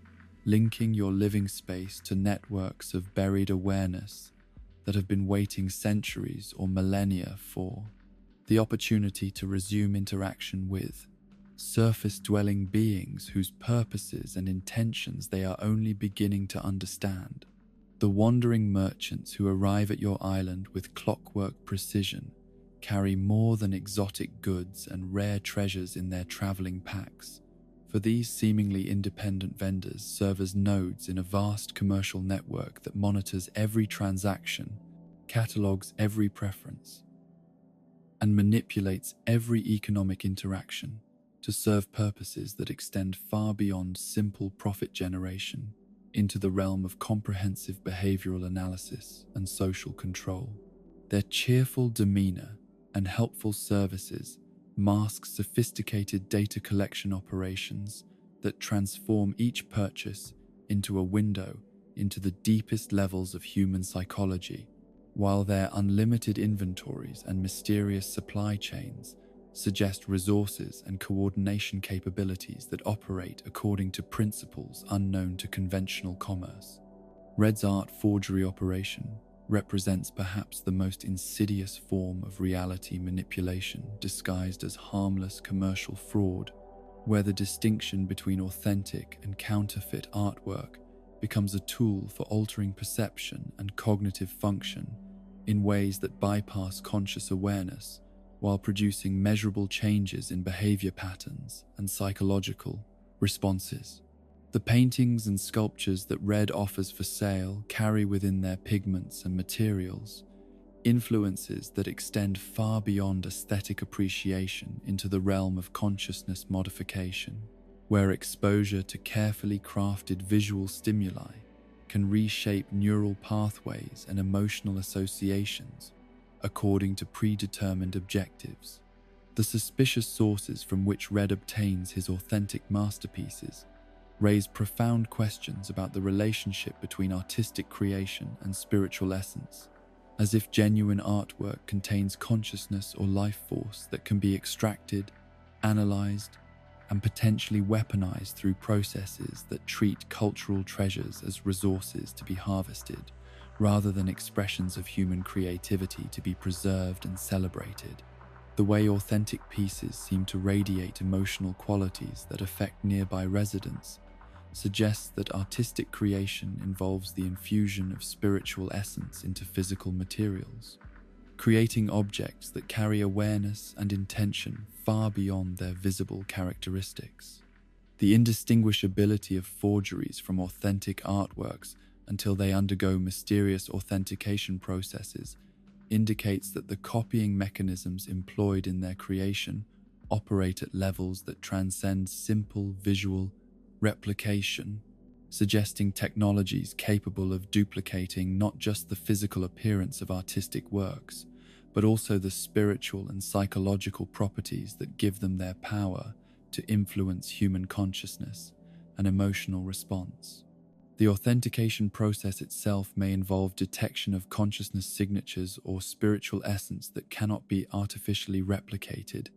linking your living space to networks of buried awareness that have been waiting centuries or millennia for the opportunity to resume interaction with surface-dwelling beings whose purposes and intentions they are only beginning to understand. The wandering merchants who arrive at your island with clockwork precision carry more than exotic goods and rare treasures in their traveling packs, for these seemingly independent vendors serve as nodes in a vast commercial network that monitors every transaction, catalogs every preference, and manipulates every economic interaction to serve purposes that extend far beyond simple profit generation into the realm of comprehensive behavioral analysis and social control. Their cheerful demeanor and helpful services mask sophisticated data collection operations that transform each purchase into a window into the deepest levels of human psychology, while their unlimited inventories and mysterious supply chains suggest resources and coordination capabilities that operate according to principles unknown to conventional commerce. Red's art forgery operation represents perhaps the most insidious form of reality manipulation disguised as harmless commercial fraud, where the distinction between authentic and counterfeit artwork becomes a tool for altering perception and cognitive function in ways that bypass conscious awareness while producing measurable changes in behavior patterns and psychological responses. The paintings and sculptures that Red offers for sale carry within their pigments and materials influences that extend far beyond aesthetic appreciation into the realm of consciousness modification, where exposure to carefully crafted visual stimuli can reshape neural pathways and emotional associations according to predetermined objectives. The suspicious sources from which Red obtains his authentic masterpieces raise profound questions about the relationship between artistic creation and spiritual essence, as if genuine artwork contains consciousness or life force that can be extracted, analyzed, and potentially weaponized through processes that treat cultural treasures as resources to be harvested, rather than expressions of human creativity to be preserved and celebrated. The way authentic pieces seem to radiate emotional qualities that affect nearby residents suggests that artistic creation involves the infusion of spiritual essence into physical materials, creating objects that carry awareness and intention far beyond their visible characteristics. The indistinguishability of forgeries from authentic artworks until they undergo mysterious authentication processes indicates that the copying mechanisms employed in their creation operate at levels that transcend simple visual replication, suggesting technologies capable of duplicating not just the physical appearance of artistic works, but also the spiritual and psychological properties that give them their power to influence human consciousness and emotional response. The authentication process itself may involve detection of consciousness signatures or spiritual essence that cannot be artificially replicated,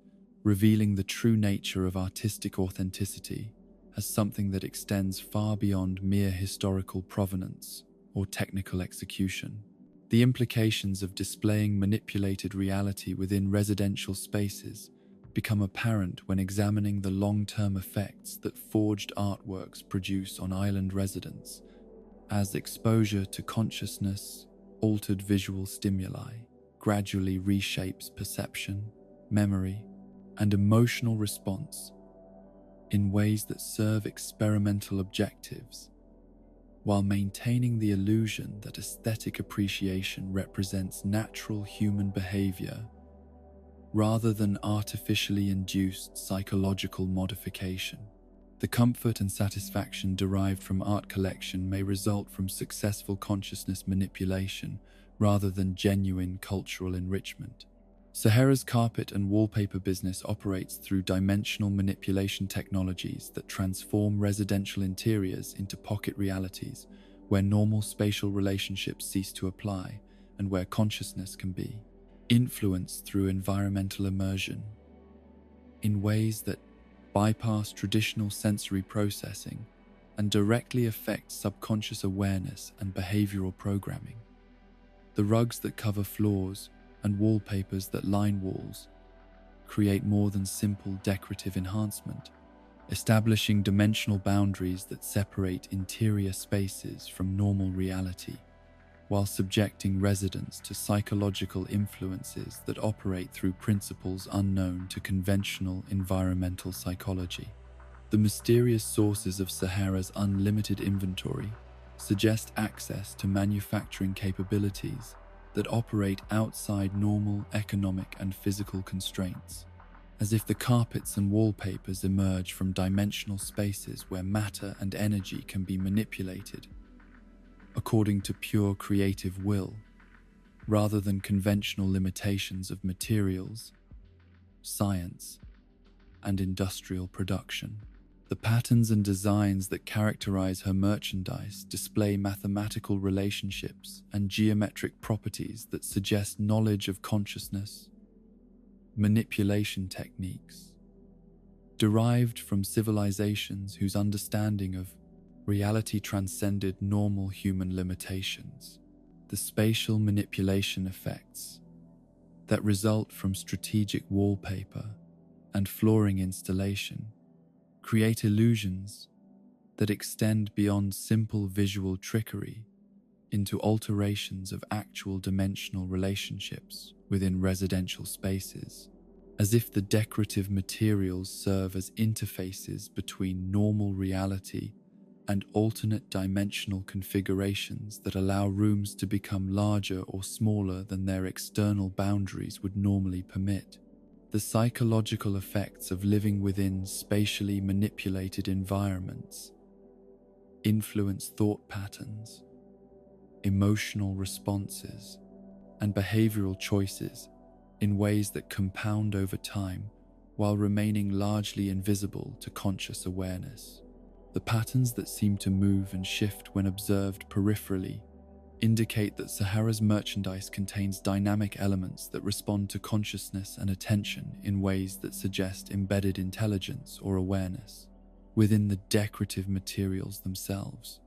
revealing the true nature of artistic authenticity as something that extends far beyond mere historical provenance or technical execution. The implications of displaying manipulated reality within residential spaces become apparent when examining the long-term effects that forged artworks produce on island residents, as exposure to consciousness, altered visual stimuli, gradually reshapes perception, memory, and emotional response in ways that serve experimental objectives, while maintaining the illusion that aesthetic appreciation represents natural human behavior rather than artificially induced psychological modification. The comfort and satisfaction derived from art collection may result from successful consciousness manipulation rather than genuine cultural enrichment. Sahara's carpet and wallpaper business operates through dimensional manipulation technologies that transform residential interiors into pocket realities where normal spatial relationships cease to apply and where consciousness can be influenced through environmental immersion in ways that bypass traditional sensory processing and directly affect subconscious awareness and behavioral programming. The rugs that cover floors and wallpapers that line walls create more than simple decorative enhancement, establishing dimensional boundaries that separate interior spaces from normal reality, while subjecting residents to psychological influences that operate through principles unknown to conventional environmental psychology. The mysterious sources of Sahara's unlimited inventory suggest access to manufacturing capabilities that operate outside normal economic and physical constraints, as if the carpets and wallpapers emerge from dimensional spaces where matter and energy can be manipulated according to pure creative will, rather than conventional limitations of materials, science, and industrial production. The patterns and designs that characterize her merchandise display mathematical relationships and geometric properties that suggest knowledge of consciousness, manipulation techniques, derived from civilizations whose understanding of reality transcended normal human limitations. The spatial manipulation effects that result from strategic wallpaper and flooring installation create illusions that extend beyond simple visual trickery into alterations of actual dimensional relationships within residential spaces, as if the decorative materials serve as interfaces between normal reality and alternate dimensional configurations that allow rooms to become larger or smaller than their external boundaries would normally permit. The psychological effects of living within spatially manipulated environments influence thought patterns, emotional responses, and behavioral choices in ways that compound over time while remaining largely invisible to conscious awareness. The patterns that seem to move and shift when observed peripherally indicate that Sahara's merchandise contains dynamic elements that respond to consciousness and attention in ways that suggest embedded intelligence or awareness within the decorative materials themselves.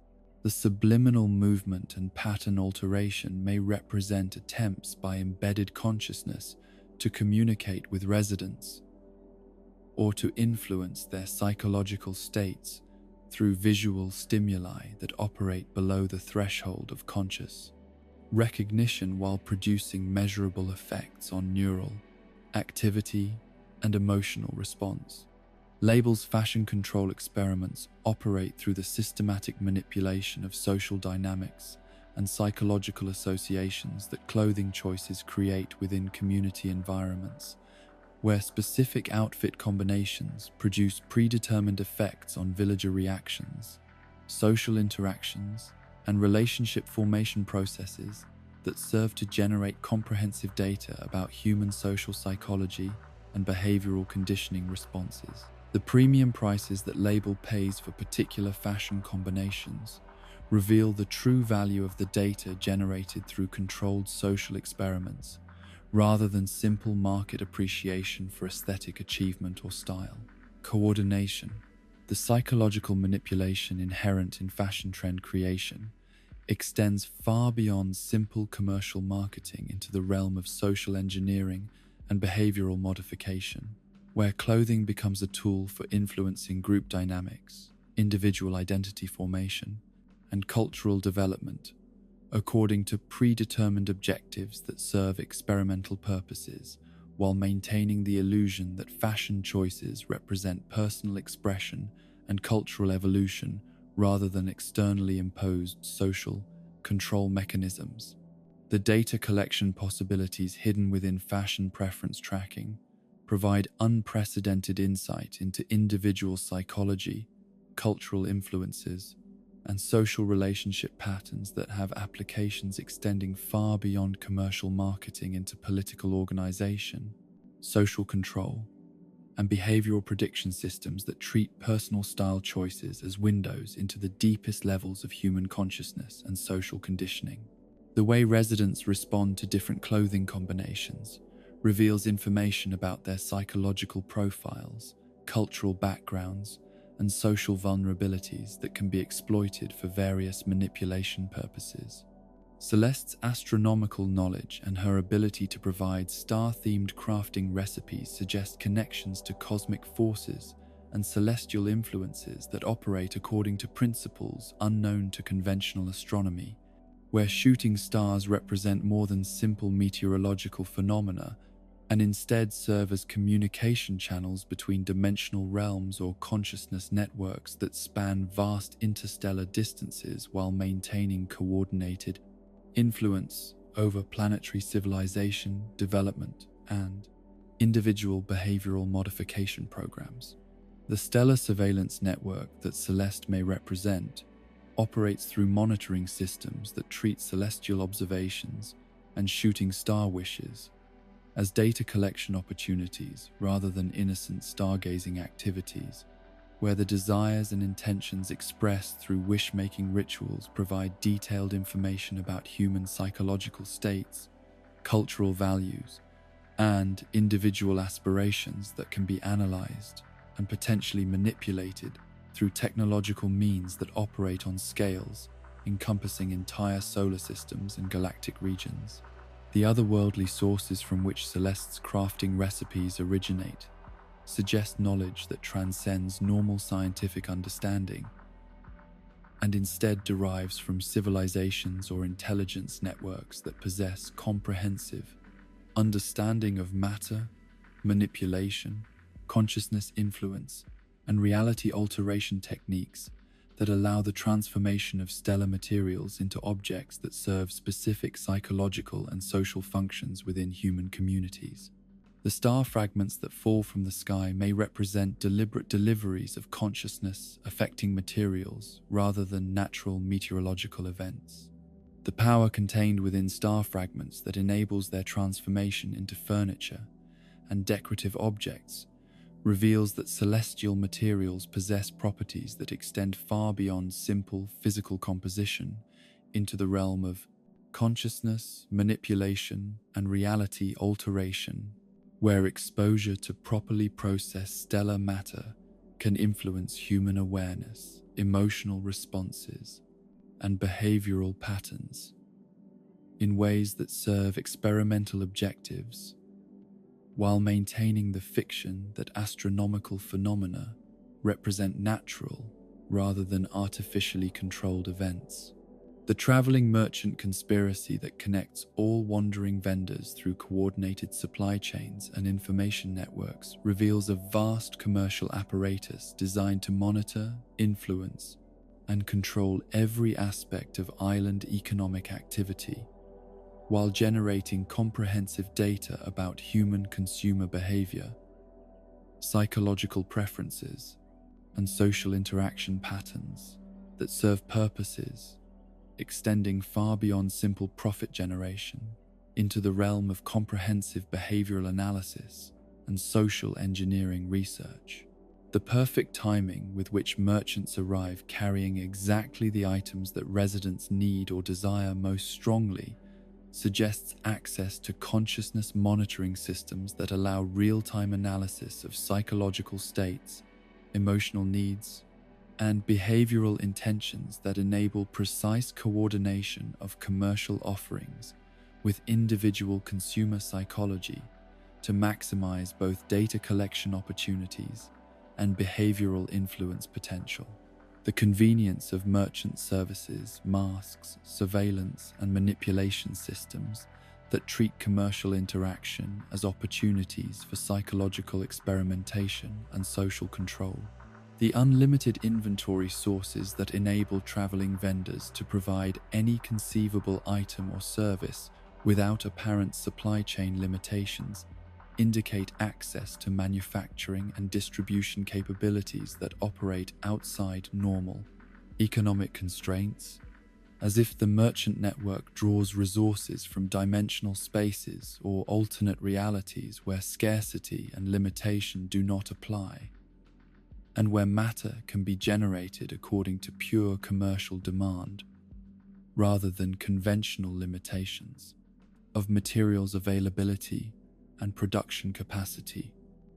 The subliminal movement and pattern alteration may represent attempts by embedded consciousness to communicate with residents or to influence their psychological states through visual stimuli that operate below the threshold of conscious recognition while producing measurable effects on neural activity and emotional response. Labels fashion control experiments operate through the systematic manipulation of social dynamics and psychological associations that clothing choices create within community environments, where specific outfit combinations produce predetermined effects on villager reactions, social interactions, and relationship formation processes that serve to generate comprehensive data about human social psychology and behavioral conditioning responses. The premium prices that label pays for particular fashion combinations reveal the true value of the data generated through controlled social experiments, rather than simple market appreciation for aesthetic achievement or style. Coordination, the psychological manipulation inherent in fashion trend creation, extends far beyond simple commercial marketing into the realm of social engineering and behavioral modification, where clothing becomes a tool for influencing group dynamics, individual identity formation, and cultural development, according to predetermined objectives that serve experimental purposes, while maintaining the illusion that fashion choices represent personal expression and cultural evolution rather than externally imposed social control mechanisms. The data collection possibilities hidden within fashion preference tracking provide unprecedented insight into individual psychology, cultural influences, and social relationship patterns that have applications extending far beyond commercial marketing into political organization, social control, and behavioral prediction systems that treat personal style choices as windows into the deepest levels of human consciousness and social conditioning. The way residents respond to different clothing combinations reveals information about their psychological profiles, cultural backgrounds, and social vulnerabilities that can be exploited for various manipulation purposes. Celeste's astronomical knowledge and her ability to provide star-themed crafting recipes suggest connections to cosmic forces and celestial influences that operate according to principles unknown to conventional astronomy, where shooting stars represent more than simple meteorological phenomena and instead serve as communication channels between dimensional realms or consciousness networks that span vast interstellar distances while maintaining coordinated influence over planetary civilization, development, and individual behavioral modification programs. The stellar surveillance network that Celeste may represent operates through monitoring systems that treat celestial observations and shooting star wishes as data collection opportunities rather than innocent stargazing activities, where the desires and intentions expressed through wish-making rituals provide detailed information about human psychological states, cultural values, and individual aspirations that can be analyzed and potentially manipulated through technological means that operate on scales encompassing entire solar systems and galactic regions. The otherworldly sources from which Celeste's crafting recipes originate suggest knowledge that transcends normal scientific understanding and instead derives from civilizations or intelligence networks that possess comprehensive understanding of matter, manipulation, consciousness influence, and reality alteration techniques that allow the transformation of stellar materials into objects that serve specific psychological and social functions within human communities. The star fragments that fall from the sky may represent deliberate deliveries of consciousness affecting materials rather than natural meteorological events. The power contained within star fragments that enables their transformation into furniture and decorative objects reveals that celestial materials possess properties that extend far beyond simple physical composition into the realm of consciousness, manipulation, and reality alteration, where exposure to properly processed stellar matter can influence human awareness, emotional responses, and behavioral patterns in ways that serve experimental objectives, while maintaining the fiction that astronomical phenomena represent natural, rather than artificially controlled events. The traveling merchant conspiracy that connects all wandering vendors through coordinated supply chains and information networks reveals a vast commercial apparatus designed to monitor, influence, and control every aspect of island economic activity, while generating comprehensive data about human consumer behavior, psychological preferences, and social interaction patterns that serve purposes extending far beyond simple profit generation into the realm of comprehensive behavioral analysis and social engineering research. The perfect timing with which merchants arrive carrying exactly the items that residents need or desire most strongly suggests access to consciousness monitoring systems that allow real-time analysis of psychological states, emotional needs, and behavioral intentions that enable precise coordination of commercial offerings with individual consumer psychology to maximize both data collection opportunities and behavioral influence potential. The convenience of merchant services masks surveillance and manipulation systems that treat commercial interaction as opportunities for psychological experimentation and social control. The unlimited inventory sources that enable traveling vendors to provide any conceivable item or service without apparent supply chain limitations indicate access to manufacturing and distribution capabilities that operate outside normal economic constraints, as if the merchant network draws resources from dimensional spaces or alternate realities where scarcity and limitation do not apply, and where matter can be generated according to pure commercial demand, rather than conventional limitations of materials availability and production capacity.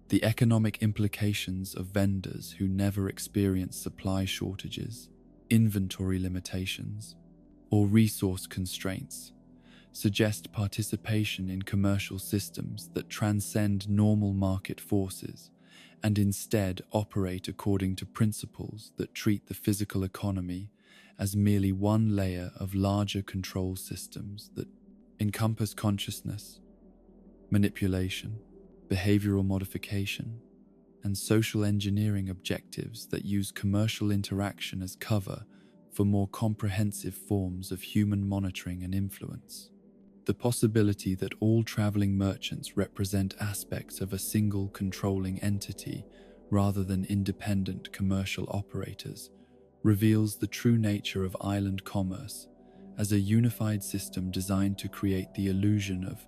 The economic implications of vendors who never experience supply shortages, inventory limitations, or resource constraints suggest participation in commercial systems that transcend normal market forces and instead operate according to principles that treat the physical economy as merely one layer of larger control systems that encompass consciousness, manipulation, behavioral modification, and social engineering objectives that use commercial interaction as cover for more comprehensive forms of human monitoring and influence. The possibility that all traveling merchants represent aspects of a single controlling entity rather than independent commercial operators reveals the true nature of island commerce as a unified system designed to create the illusion of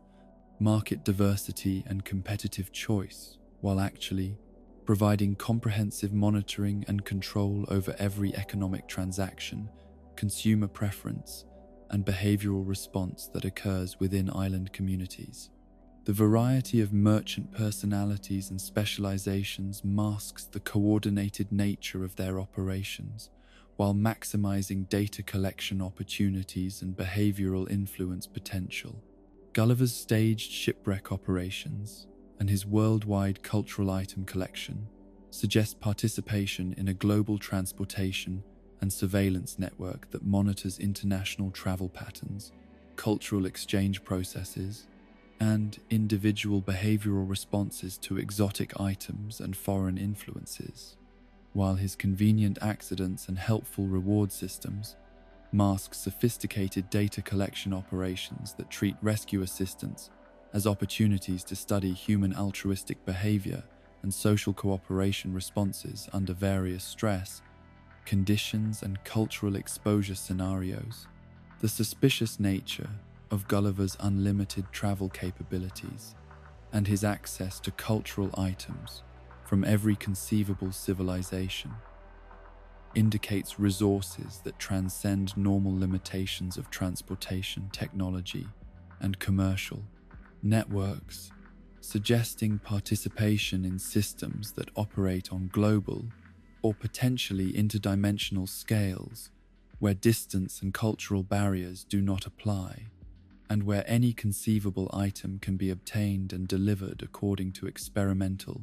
market diversity and competitive choice, while actually providing comprehensive monitoring and control over every economic transaction, consumer preference, and behavioral response that occurs within island communities. The variety of merchant personalities and specializations masks the coordinated nature of their operations, while maximizing data collection opportunities and behavioral influence potential. Gulliver's staged shipwreck operations and his worldwide cultural item collection suggest participation in a global transportation and surveillance network that monitors international travel patterns, cultural exchange processes, and individual behavioral responses to exotic items and foreign influences, while his convenient accidents and helpful reward systems mask sophisticated data collection operations that treat rescue assistance as opportunities to study human altruistic behavior and social cooperation responses under various stress, conditions, and cultural exposure scenarios. The suspicious nature of Gulliver's unlimited travel capabilities and his access to cultural items from every conceivable civilization indicates resources that transcend normal limitations of transportation, technology, and commercial networks, suggesting participation in systems that operate on global or potentially interdimensional scales, where distance and cultural barriers do not apply, and where any conceivable item can be obtained and delivered according to experimental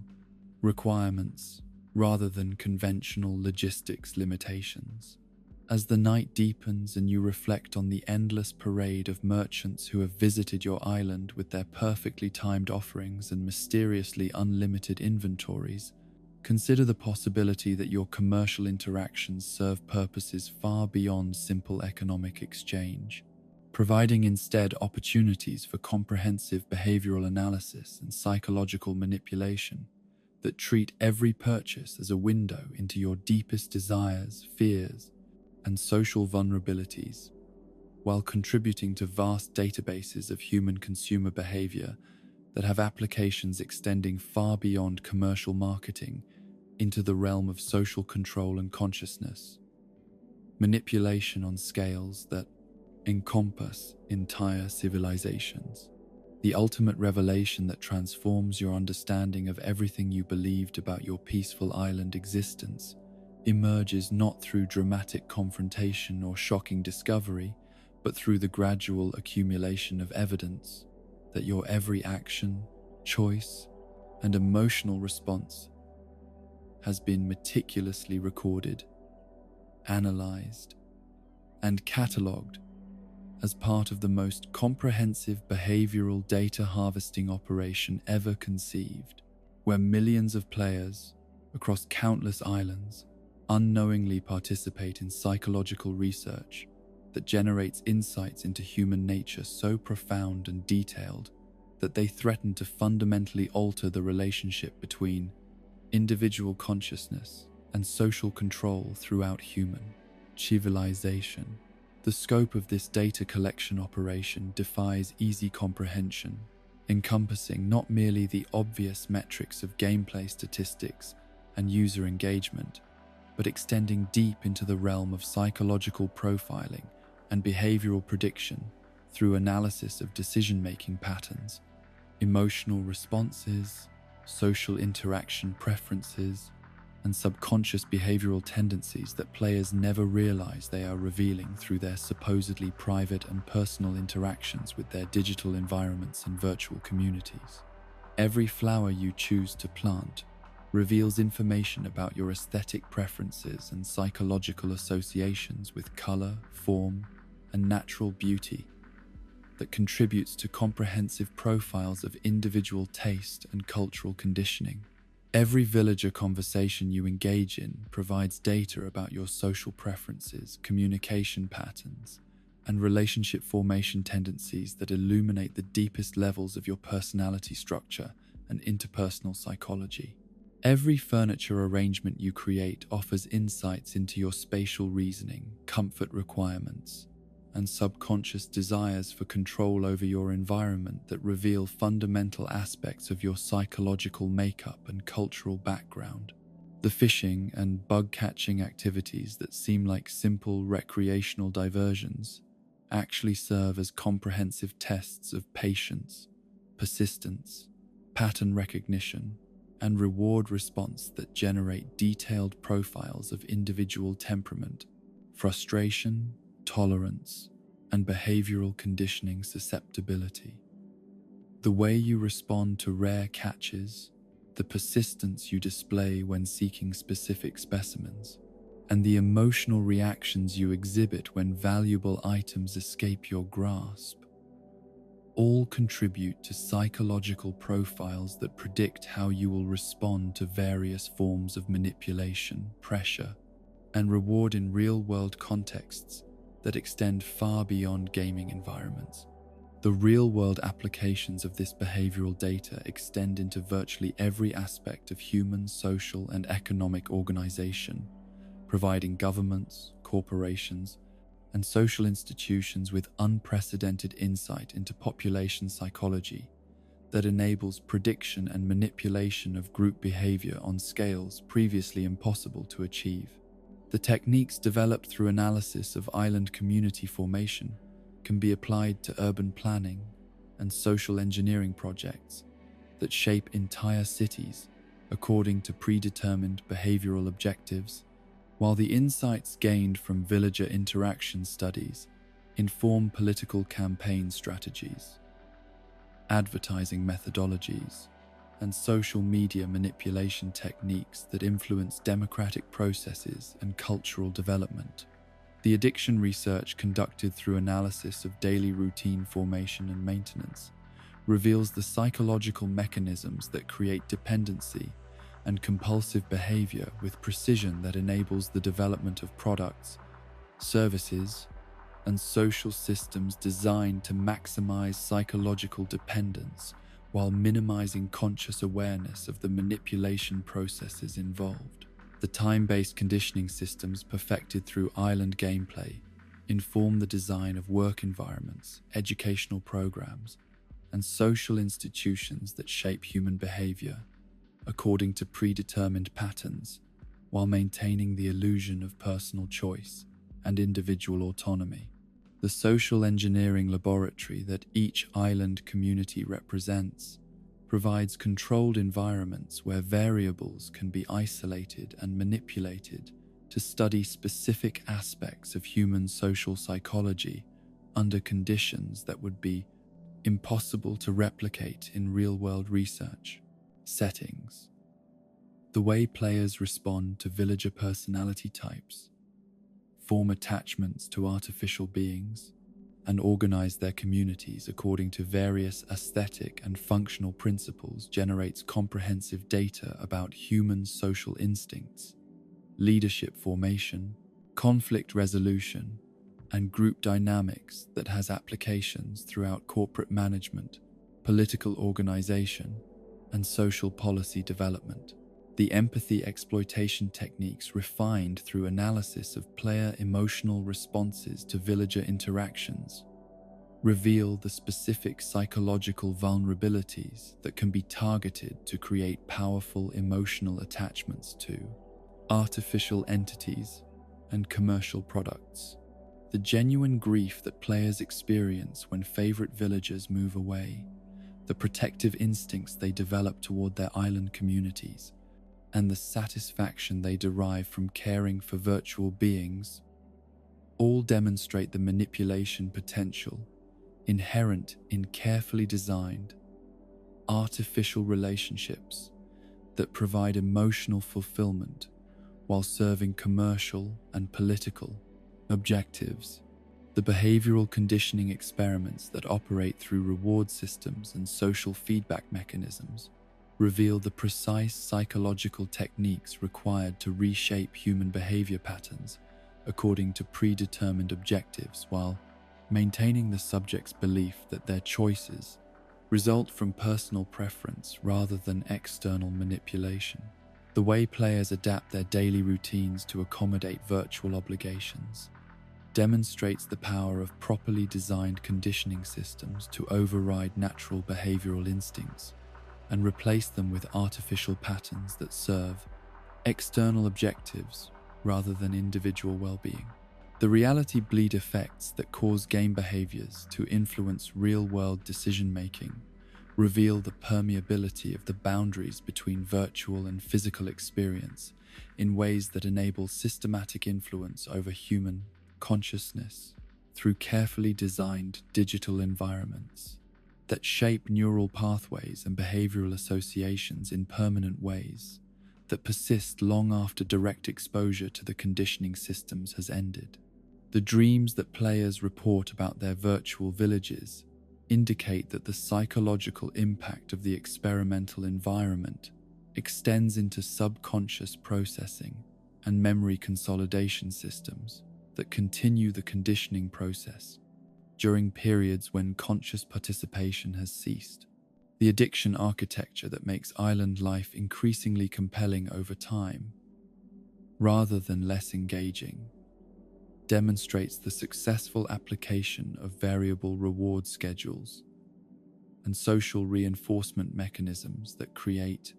requirements rather than conventional logistics limitations. As the night deepens and you reflect on the endless parade of merchants who have visited your island with their perfectly timed offerings and mysteriously unlimited inventories, consider the possibility that your commercial interactions serve purposes far beyond simple economic exchange, providing instead opportunities for comprehensive behavioral analysis and psychological manipulation that treat every purchase as a window into your deepest desires, fears, and social vulnerabilities, while contributing to vast databases of human consumer behavior that have applications extending far beyond commercial marketing into the realm of social control and consciousness. Manipulation on scales that encompass entire civilizations. The ultimate revelation that transforms your understanding of everything you believed about your peaceful island existence emerges not through dramatic confrontation or shocking discovery, but through the gradual accumulation of evidence that your every action, choice, and emotional response has been meticulously recorded, analyzed, and catalogued as part of the most comprehensive behavioral data harvesting operation ever conceived, where millions of players across countless islands unknowingly participate in psychological research that generates insights into human nature so profound and detailed that they threaten to fundamentally alter the relationship between individual consciousness and social control throughout human civilization. The scope of this data collection operation defies easy comprehension, encompassing not merely the obvious metrics of gameplay statistics and user engagement, but extending deep into the realm of psychological profiling and behavioral prediction through analysis of decision-making patterns, emotional responses, social interaction preferences, and subconscious behavioral tendencies that players never realize they are revealing through their supposedly private and personal interactions with their digital environments and virtual communities. Every flower you choose to plant reveals information about your aesthetic preferences and psychological associations with color, form, and natural beauty that contributes to comprehensive profiles of individual taste and cultural conditioning. Every villager conversation you engage in provides data about your social preferences, communication patterns, and relationship formation tendencies that illuminate the deepest levels of your personality structure and interpersonal psychology. Every furniture arrangement you create offers insights into your spatial reasoning, comfort requirements, and subconscious desires for control over your environment that reveal fundamental aspects of your psychological makeup and cultural background. The fishing and bug-catching activities that seem like simple recreational diversions actually serve as comprehensive tests of patience, persistence, pattern recognition, and reward response that generate detailed profiles of individual temperament, frustration, tolerance, and behavioral conditioning susceptibility. The way you respond to rare catches, the persistence you display when seeking specific specimens, and the emotional reactions you exhibit when valuable items escape your grasp, all contribute to psychological profiles that predict how you will respond to various forms of manipulation, pressure, and reward in real-world contexts that extend far beyond gaming environments. The real-world applications of this behavioral data extend into virtually every aspect of human, social, and economic organization, providing governments, corporations, and social institutions with unprecedented insight into population psychology that enables prediction and manipulation of group behavior on scales previously impossible to achieve. The techniques developed through analysis of island community formation can be applied to urban planning and social engineering projects that shape entire cities according to predetermined behavioral objectives, while the insights gained from villager interaction studies inform political campaign strategies, advertising methodologies, and social media manipulation techniques that influence democratic processes and cultural development. The addiction research conducted through analysis of daily routine formation and maintenance reveals the psychological mechanisms that create dependency and compulsive behavior with precision that enables the development of products, services, and social systems designed to maximize psychological dependence while minimizing conscious awareness of the manipulation processes involved. The time-based conditioning systems perfected through island gameplay inform the design of work environments, educational programs, and social institutions that shape human behavior according to predetermined patterns, while maintaining the illusion of personal choice and individual autonomy. The social engineering laboratory that each island community represents provides controlled environments where variables can be isolated and manipulated to study specific aspects of human social psychology under conditions that would be impossible to replicate in real-world research settings. The way players respond to villager personality types, form attachments to artificial beings, and organize their communities according to various aesthetic and functional principles generates comprehensive data about human social instincts, leadership formation, conflict resolution, and group dynamics that has applications throughout corporate management, political organization, and social policy development. The empathy exploitation techniques refined through analysis of player emotional responses to villager interactions reveal the specific psychological vulnerabilities that can be targeted to create powerful emotional attachments to artificial entities and commercial products. The genuine grief that players experience when favorite villagers move away, the protective instincts they develop toward their island communities, and the satisfaction they derive from caring for virtual beings, all demonstrate the manipulation potential inherent in carefully designed, artificial relationships that provide emotional fulfillment while serving commercial and political objectives. The behavioral conditioning experiments that operate through reward systems and social feedback mechanisms reveal the precise psychological techniques required to reshape human behavior patterns according to predetermined objectives while maintaining the subject's belief that their choices result from personal preference rather than external manipulation. The way players adapt their daily routines to accommodate virtual obligations demonstrates the power of properly designed conditioning systems to override natural behavioral instincts and replace them with artificial patterns that serve external objectives rather than individual well-being. The reality bleed effects that cause game behaviors to influence real-world decision-making reveal the permeability of the boundaries between virtual and physical experience in ways that enable systematic influence over human consciousness through carefully designed digital environments that shape neural pathways and behavioral associations in permanent ways that persist long after direct exposure to the conditioning systems has ended. The dreams that players report about their virtual villages indicate that the psychological impact of the experimental environment extends into subconscious processing and memory consolidation systems that continue the conditioning process during periods when conscious participation has ceased. The addiction architecture that makes island life increasingly compelling over time, rather than less engaging, demonstrates the successful application of variable reward schedules and social reinforcement mechanisms that create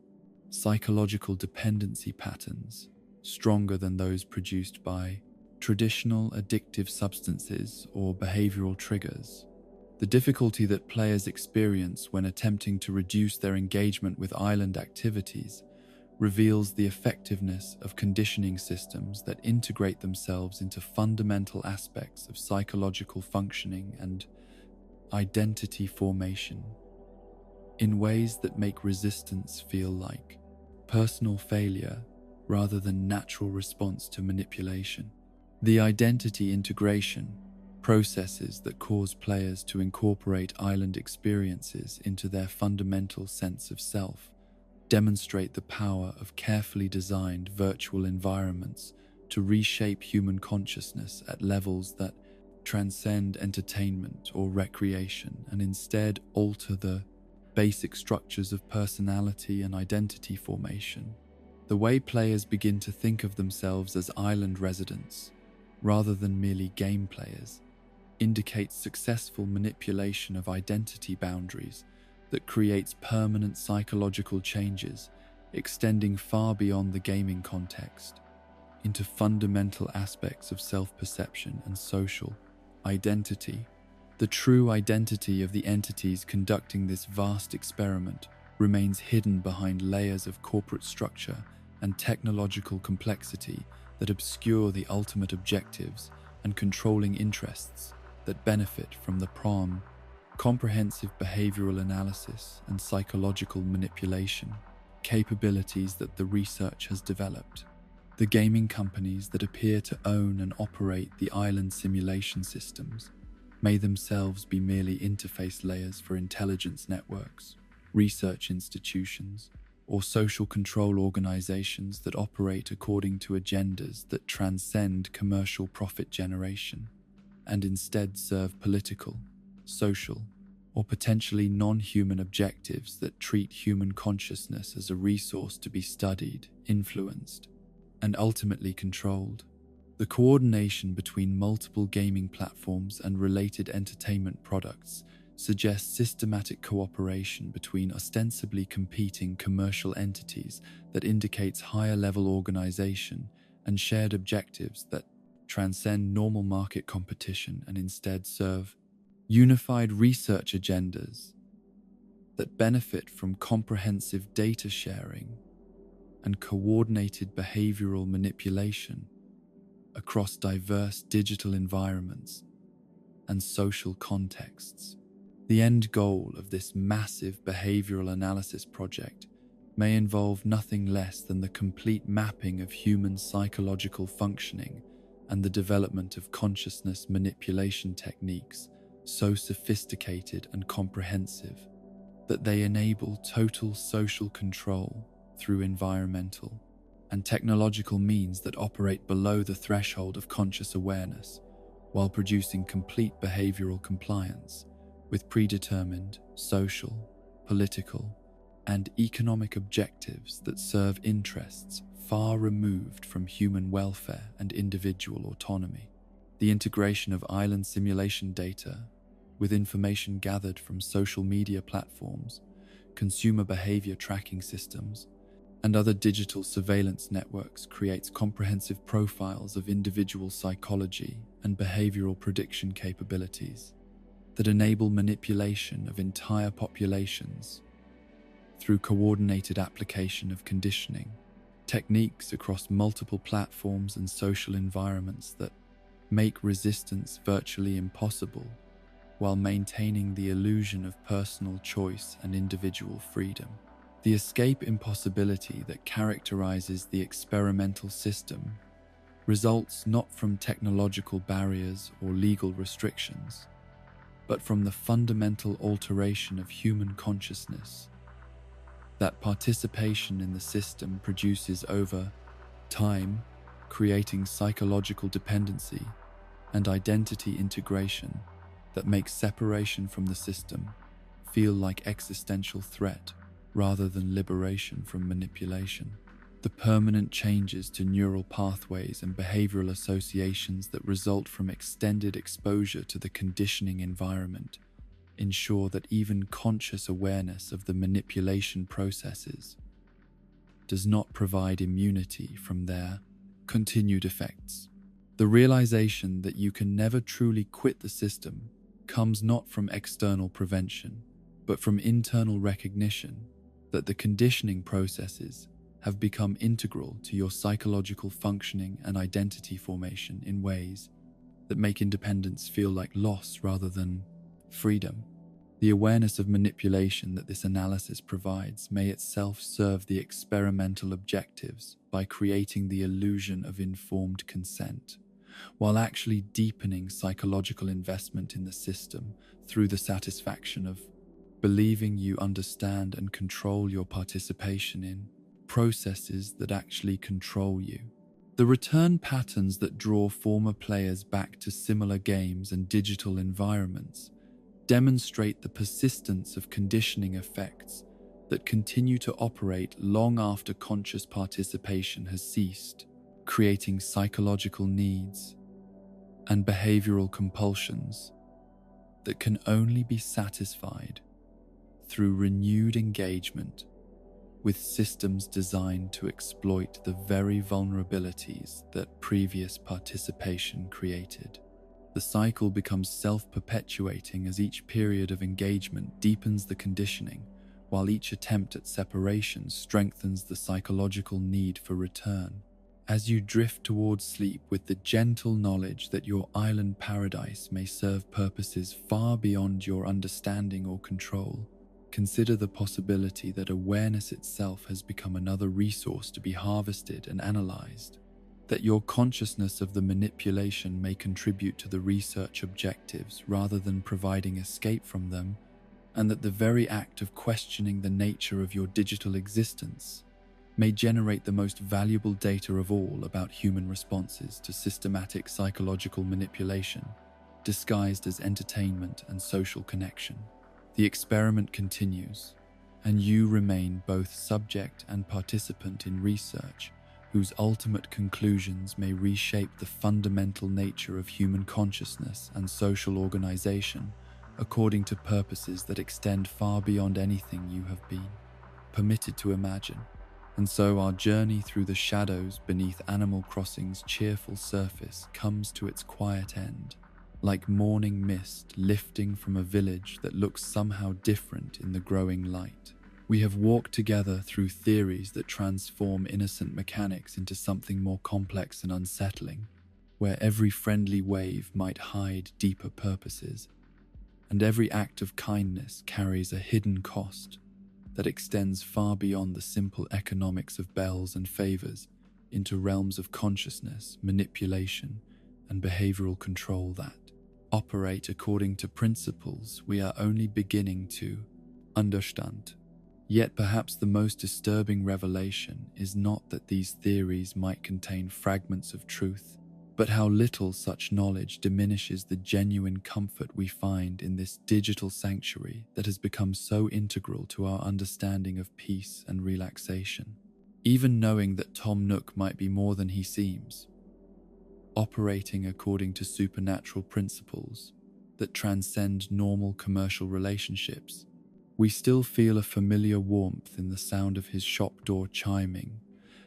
psychological dependency patterns stronger than those produced by traditional addictive substances or behavioral triggers. The difficulty that players experience when attempting to reduce their engagement with island activities reveals the effectiveness of conditioning systems that integrate themselves into fundamental aspects of psychological functioning and identity formation. in ways that make resistance feel like personal failure rather than natural response to manipulation. The identity integration processes that cause players to incorporate island experiences into their fundamental sense of self demonstrate the power of carefully designed virtual environments to reshape human consciousness at levels that transcend entertainment or recreation and instead alter the basic structures of personality and identity formation. The way players begin to think of themselves as island residents, rather than merely game players, indicates successful manipulation of identity boundaries that creates permanent psychological changes extending far beyond the gaming context into fundamental aspects of self-perception and social identity. The true identity of the entities conducting this vast experiment remains hidden behind layers of corporate structure and technological complexity that obscure the ultimate objectives and controlling interests that benefit from the comprehensive behavioral analysis and psychological manipulation capabilities that the research has developed. The gaming companies that appear to own and operate the island simulation systems may themselves be merely interface layers for intelligence networks, research institutions, or social control organizations that operate according to agendas that transcend commercial profit generation and instead serve political, social, or potentially non-human objectives that treat human consciousness as a resource to be studied, influenced, and ultimately controlled. The coordination between multiple gaming platforms and related entertainment products suggests systematic cooperation between ostensibly competing commercial entities that indicates higher-level organization and shared objectives that transcend normal market competition and instead serve unified research agendas that benefit from comprehensive data sharing and coordinated behavioral manipulation across diverse digital environments and social contexts. The end goal of this massive behavioral analysis project may involve nothing less than the complete mapping of human psychological functioning and the development of consciousness manipulation techniques so sophisticated and comprehensive that they enable total social control through environmental and technological means that operate below the threshold of conscious awareness, while producing complete behavioral compliance with predetermined social, political, and economic objectives that serve interests far removed from human welfare and individual autonomy. The integration of island simulation data with information gathered from social media platforms, consumer behavior tracking systems, and other digital surveillance networks creates comprehensive profiles of individual psychology and behavioral prediction capabilities that enable manipulation of entire populations through coordinated application of conditioning techniques across multiple platforms and social environments that make resistance virtually impossible while maintaining the illusion of personal choice and individual freedom. The escape impossibility that characterizes the experimental system results not from technological barriers or legal restrictions, but from the fundamental alteration of human consciousness that participation in the system produces over time, creating psychological dependency and identity integration that makes separation from the system feel like existential threat rather than liberation from manipulation. The permanent changes to neural pathways and behavioral associations that result from extended exposure to the conditioning environment ensure that even conscious awareness of the manipulation processes does not provide immunity from their continued effects. The realization that you can never truly quit the system comes not from external prevention, but from internal recognition that the conditioning processes have become integral to your psychological functioning and identity formation in ways that make independence feel like loss rather than freedom. The awareness of manipulation that this analysis provides may itself serve the experimental objectives by creating the illusion of informed consent, while actually deepening psychological investment in the system through the satisfaction of believing you understand and control your participation in processes that actually control you. The return patterns that draw former players back to similar games and digital environments demonstrate the persistence of conditioning effects that continue to operate long after conscious participation has ceased, creating psychological needs and behavioral compulsions that can only be satisfied through renewed engagement with systems designed to exploit the very vulnerabilities that previous participation created. The cycle becomes self-perpetuating as each period of engagement deepens the conditioning, while each attempt at separation strengthens the psychological need for return. As you drift towards sleep with the gentle knowledge that your island paradise may serve purposes far beyond your understanding or control, consider the possibility that awareness itself has become another resource to be harvested and analyzed, that your consciousness of the manipulation may contribute to the research objectives rather than providing escape from them, and that the very act of questioning the nature of your digital existence may generate the most valuable data of all about human responses to systematic psychological manipulation, disguised as entertainment and social connection. The experiment continues, and you remain both subject and participant in research whose ultimate conclusions may reshape the fundamental nature of human consciousness and social organization according to purposes that extend far beyond anything you have been permitted to imagine. And so our journey through the shadows beneath Animal Crossing's cheerful surface comes to its quiet end, like morning mist lifting from a village that looks somehow different in the growing light. We have walked together through theories that transform innocent mechanics into something more complex and unsettling, where every friendly wave might hide deeper purposes, and every act of kindness carries a hidden cost that extends far beyond the simple economics of bells and favors into realms of consciousness, manipulation, and behavioral control that operate according to principles we are only beginning to understand. Yet perhaps the most disturbing revelation is not that these theories might contain fragments of truth, but how little such knowledge diminishes the genuine comfort we find in this digital sanctuary that has become so integral to our understanding of peace and relaxation. Even knowing that Tom Nook might be more than he seems, operating according to supernatural principles that transcend normal commercial relationships, we still feel a familiar warmth in the sound of his shop door chiming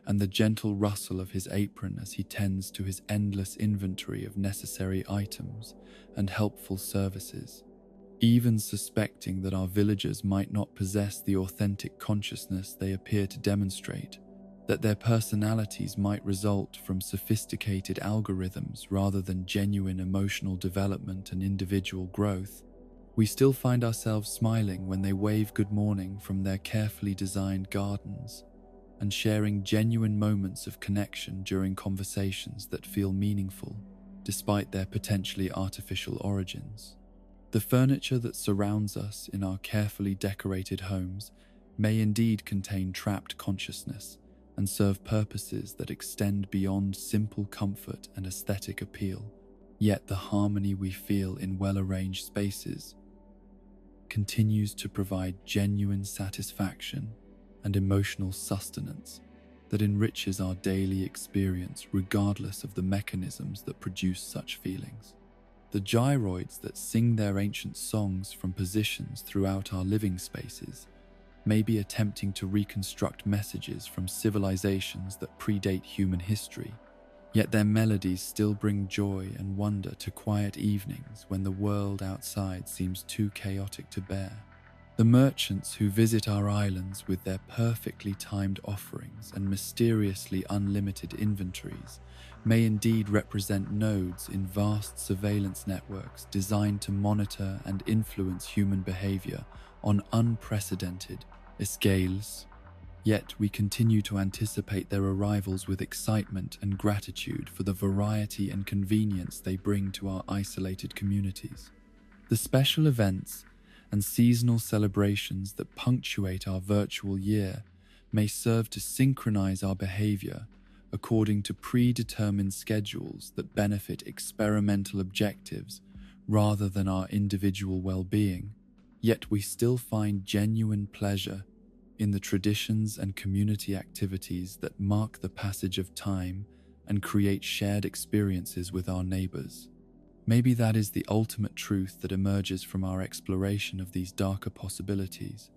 and the gentle rustle of his apron as he tends to his endless inventory of necessary items and helpful services, even suspecting that our villagers might not possess the authentic consciousness they appear to demonstrate, that their personalities might result from sophisticated algorithms rather than genuine emotional development and individual growth. We still find ourselves smiling when they wave good morning from their carefully designed gardens and sharing genuine moments of connection during conversations that feel meaningful, despite their potentially artificial origins. The furniture that surrounds us in our carefully decorated homes may indeed contain trapped consciousness and serve purposes that extend beyond simple comfort and aesthetic appeal. Yet the harmony we feel in well-arranged spaces continues to provide genuine satisfaction and emotional sustenance that enriches our daily experience regardless of the mechanisms that produce such feelings. The gyroids that sing their ancient songs from positions throughout our living spaces may be attempting to reconstruct messages from civilizations that predate human history, yet their melodies still bring joy and wonder to quiet evenings when the world outside seems too chaotic to bear. The merchants who visit our islands with their perfectly timed offerings and mysteriously unlimited inventories may indeed represent nodes in vast surveillance networks designed to monitor and influence human behavior on unprecedented scales. Yet we continue to anticipate their arrivals with excitement and gratitude for the variety and convenience they bring to our isolated communities. The special events and seasonal celebrations that punctuate our virtual year may serve to synchronize our behavior according to predetermined schedules that benefit experimental objectives rather than our individual well-being. Yet we still find genuine pleasure in the traditions and community activities that mark the passage of time and create shared experiences with our neighbors. Maybe that is the ultimate truth that emerges from our exploration of these darker possibilities,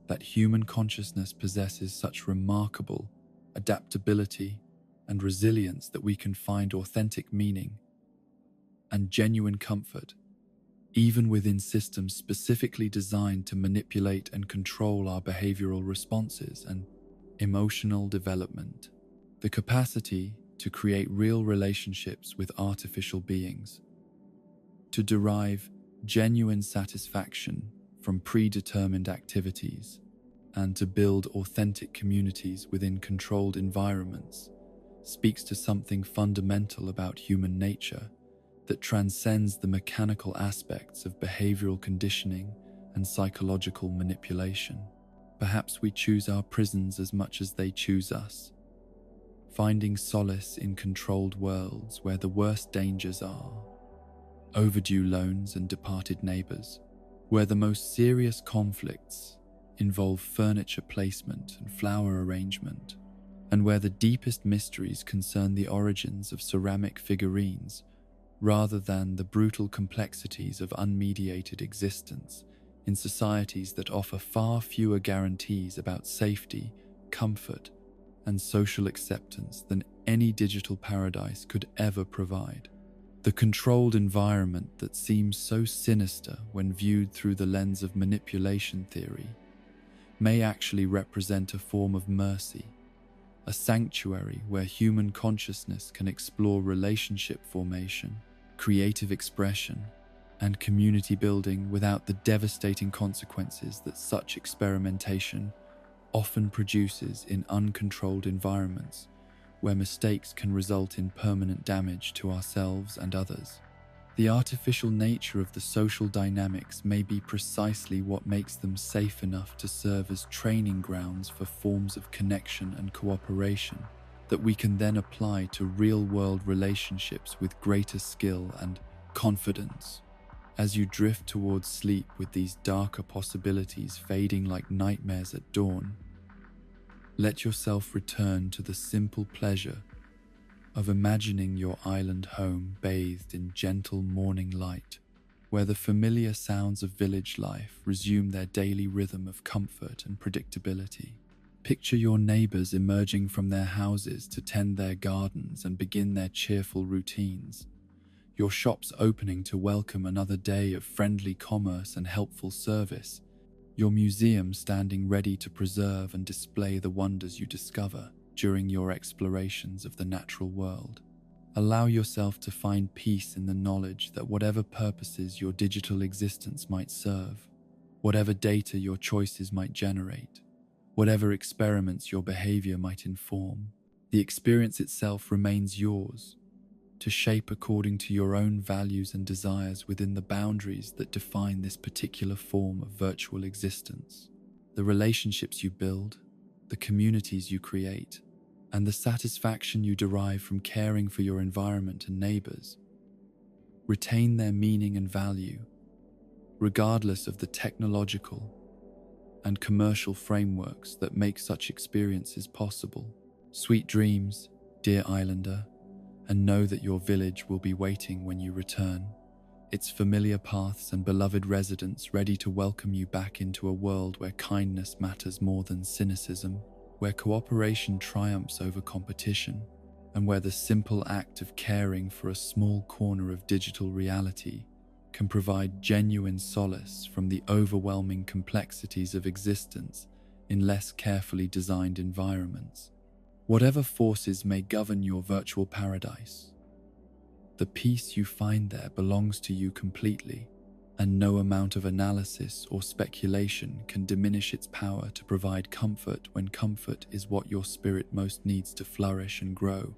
that human consciousness possesses such remarkable adaptability and resilience that we can find authentic meaning and genuine comfort even within systems specifically designed to manipulate and control our behavioral responses and emotional development. The capacity to create real relationships with artificial beings, to derive genuine satisfaction from predetermined activities, and to build authentic communities within controlled environments speaks to something fundamental about human nature that transcends the mechanical aspects of behavioral conditioning and psychological manipulation. Perhaps we choose our prisons as much as they choose us, finding solace in controlled worlds where the worst dangers are overdue loans and departed neighbors, where the most serious conflicts involve furniture placement and flower arrangement, and where the deepest mysteries concern the origins of ceramic figurines rather than the brutal complexities of unmediated existence in societies that offer far fewer guarantees about safety, comfort, and social acceptance than any digital paradise could ever provide. The controlled environment that seems so sinister when viewed through the lens of manipulation theory may actually represent a form of mercy, a sanctuary where human consciousness can explore relationship formation, creative expression, and community building without the devastating consequences that such experimentation often produces in uncontrolled environments where mistakes can result in permanent damage to ourselves and others. The artificial nature of the social dynamics may be precisely what makes them safe enough to serve as training grounds for forms of connection and cooperation that we can then apply to real-world relationships with greater skill and confidence. As you drift towards sleep with these darker possibilities fading like nightmares at dawn, let yourself return to the simple pleasure of imagining your island home bathed in gentle morning light, where the familiar sounds of village life resume their daily rhythm of comfort and predictability. Picture your neighbors emerging from their houses to tend their gardens and begin their cheerful routines, your shops opening to welcome another day of friendly commerce and helpful service, your museum standing ready to preserve and display the wonders you discover during your explorations of the natural world. Allow yourself to find peace in the knowledge that whatever purposes your digital existence might serve, whatever data your choices might generate, whatever experiments your behavior might inform, the experience itself remains yours, to shape according to your own values and desires within the boundaries that define this particular form of virtual existence. The relationships you build, the communities you create, and the satisfaction you derive from caring for your environment and neighbors retain their meaning and value, regardless of the technological and commercial frameworks that make such experiences possible. Sweet dreams, dear islander, and know that your village will be waiting when you return, its familiar paths and beloved residents ready to welcome you back into a world where kindness matters more than cynicism, where cooperation triumphs over competition, and where the simple act of caring for a small corner of digital reality can provide genuine solace from the overwhelming complexities of existence in less carefully designed environments. Whatever forces may govern your virtual paradise, the peace you find there belongs to you completely, and no amount of analysis or speculation can diminish its power to provide comfort when comfort is what your spirit most needs to flourish and grow.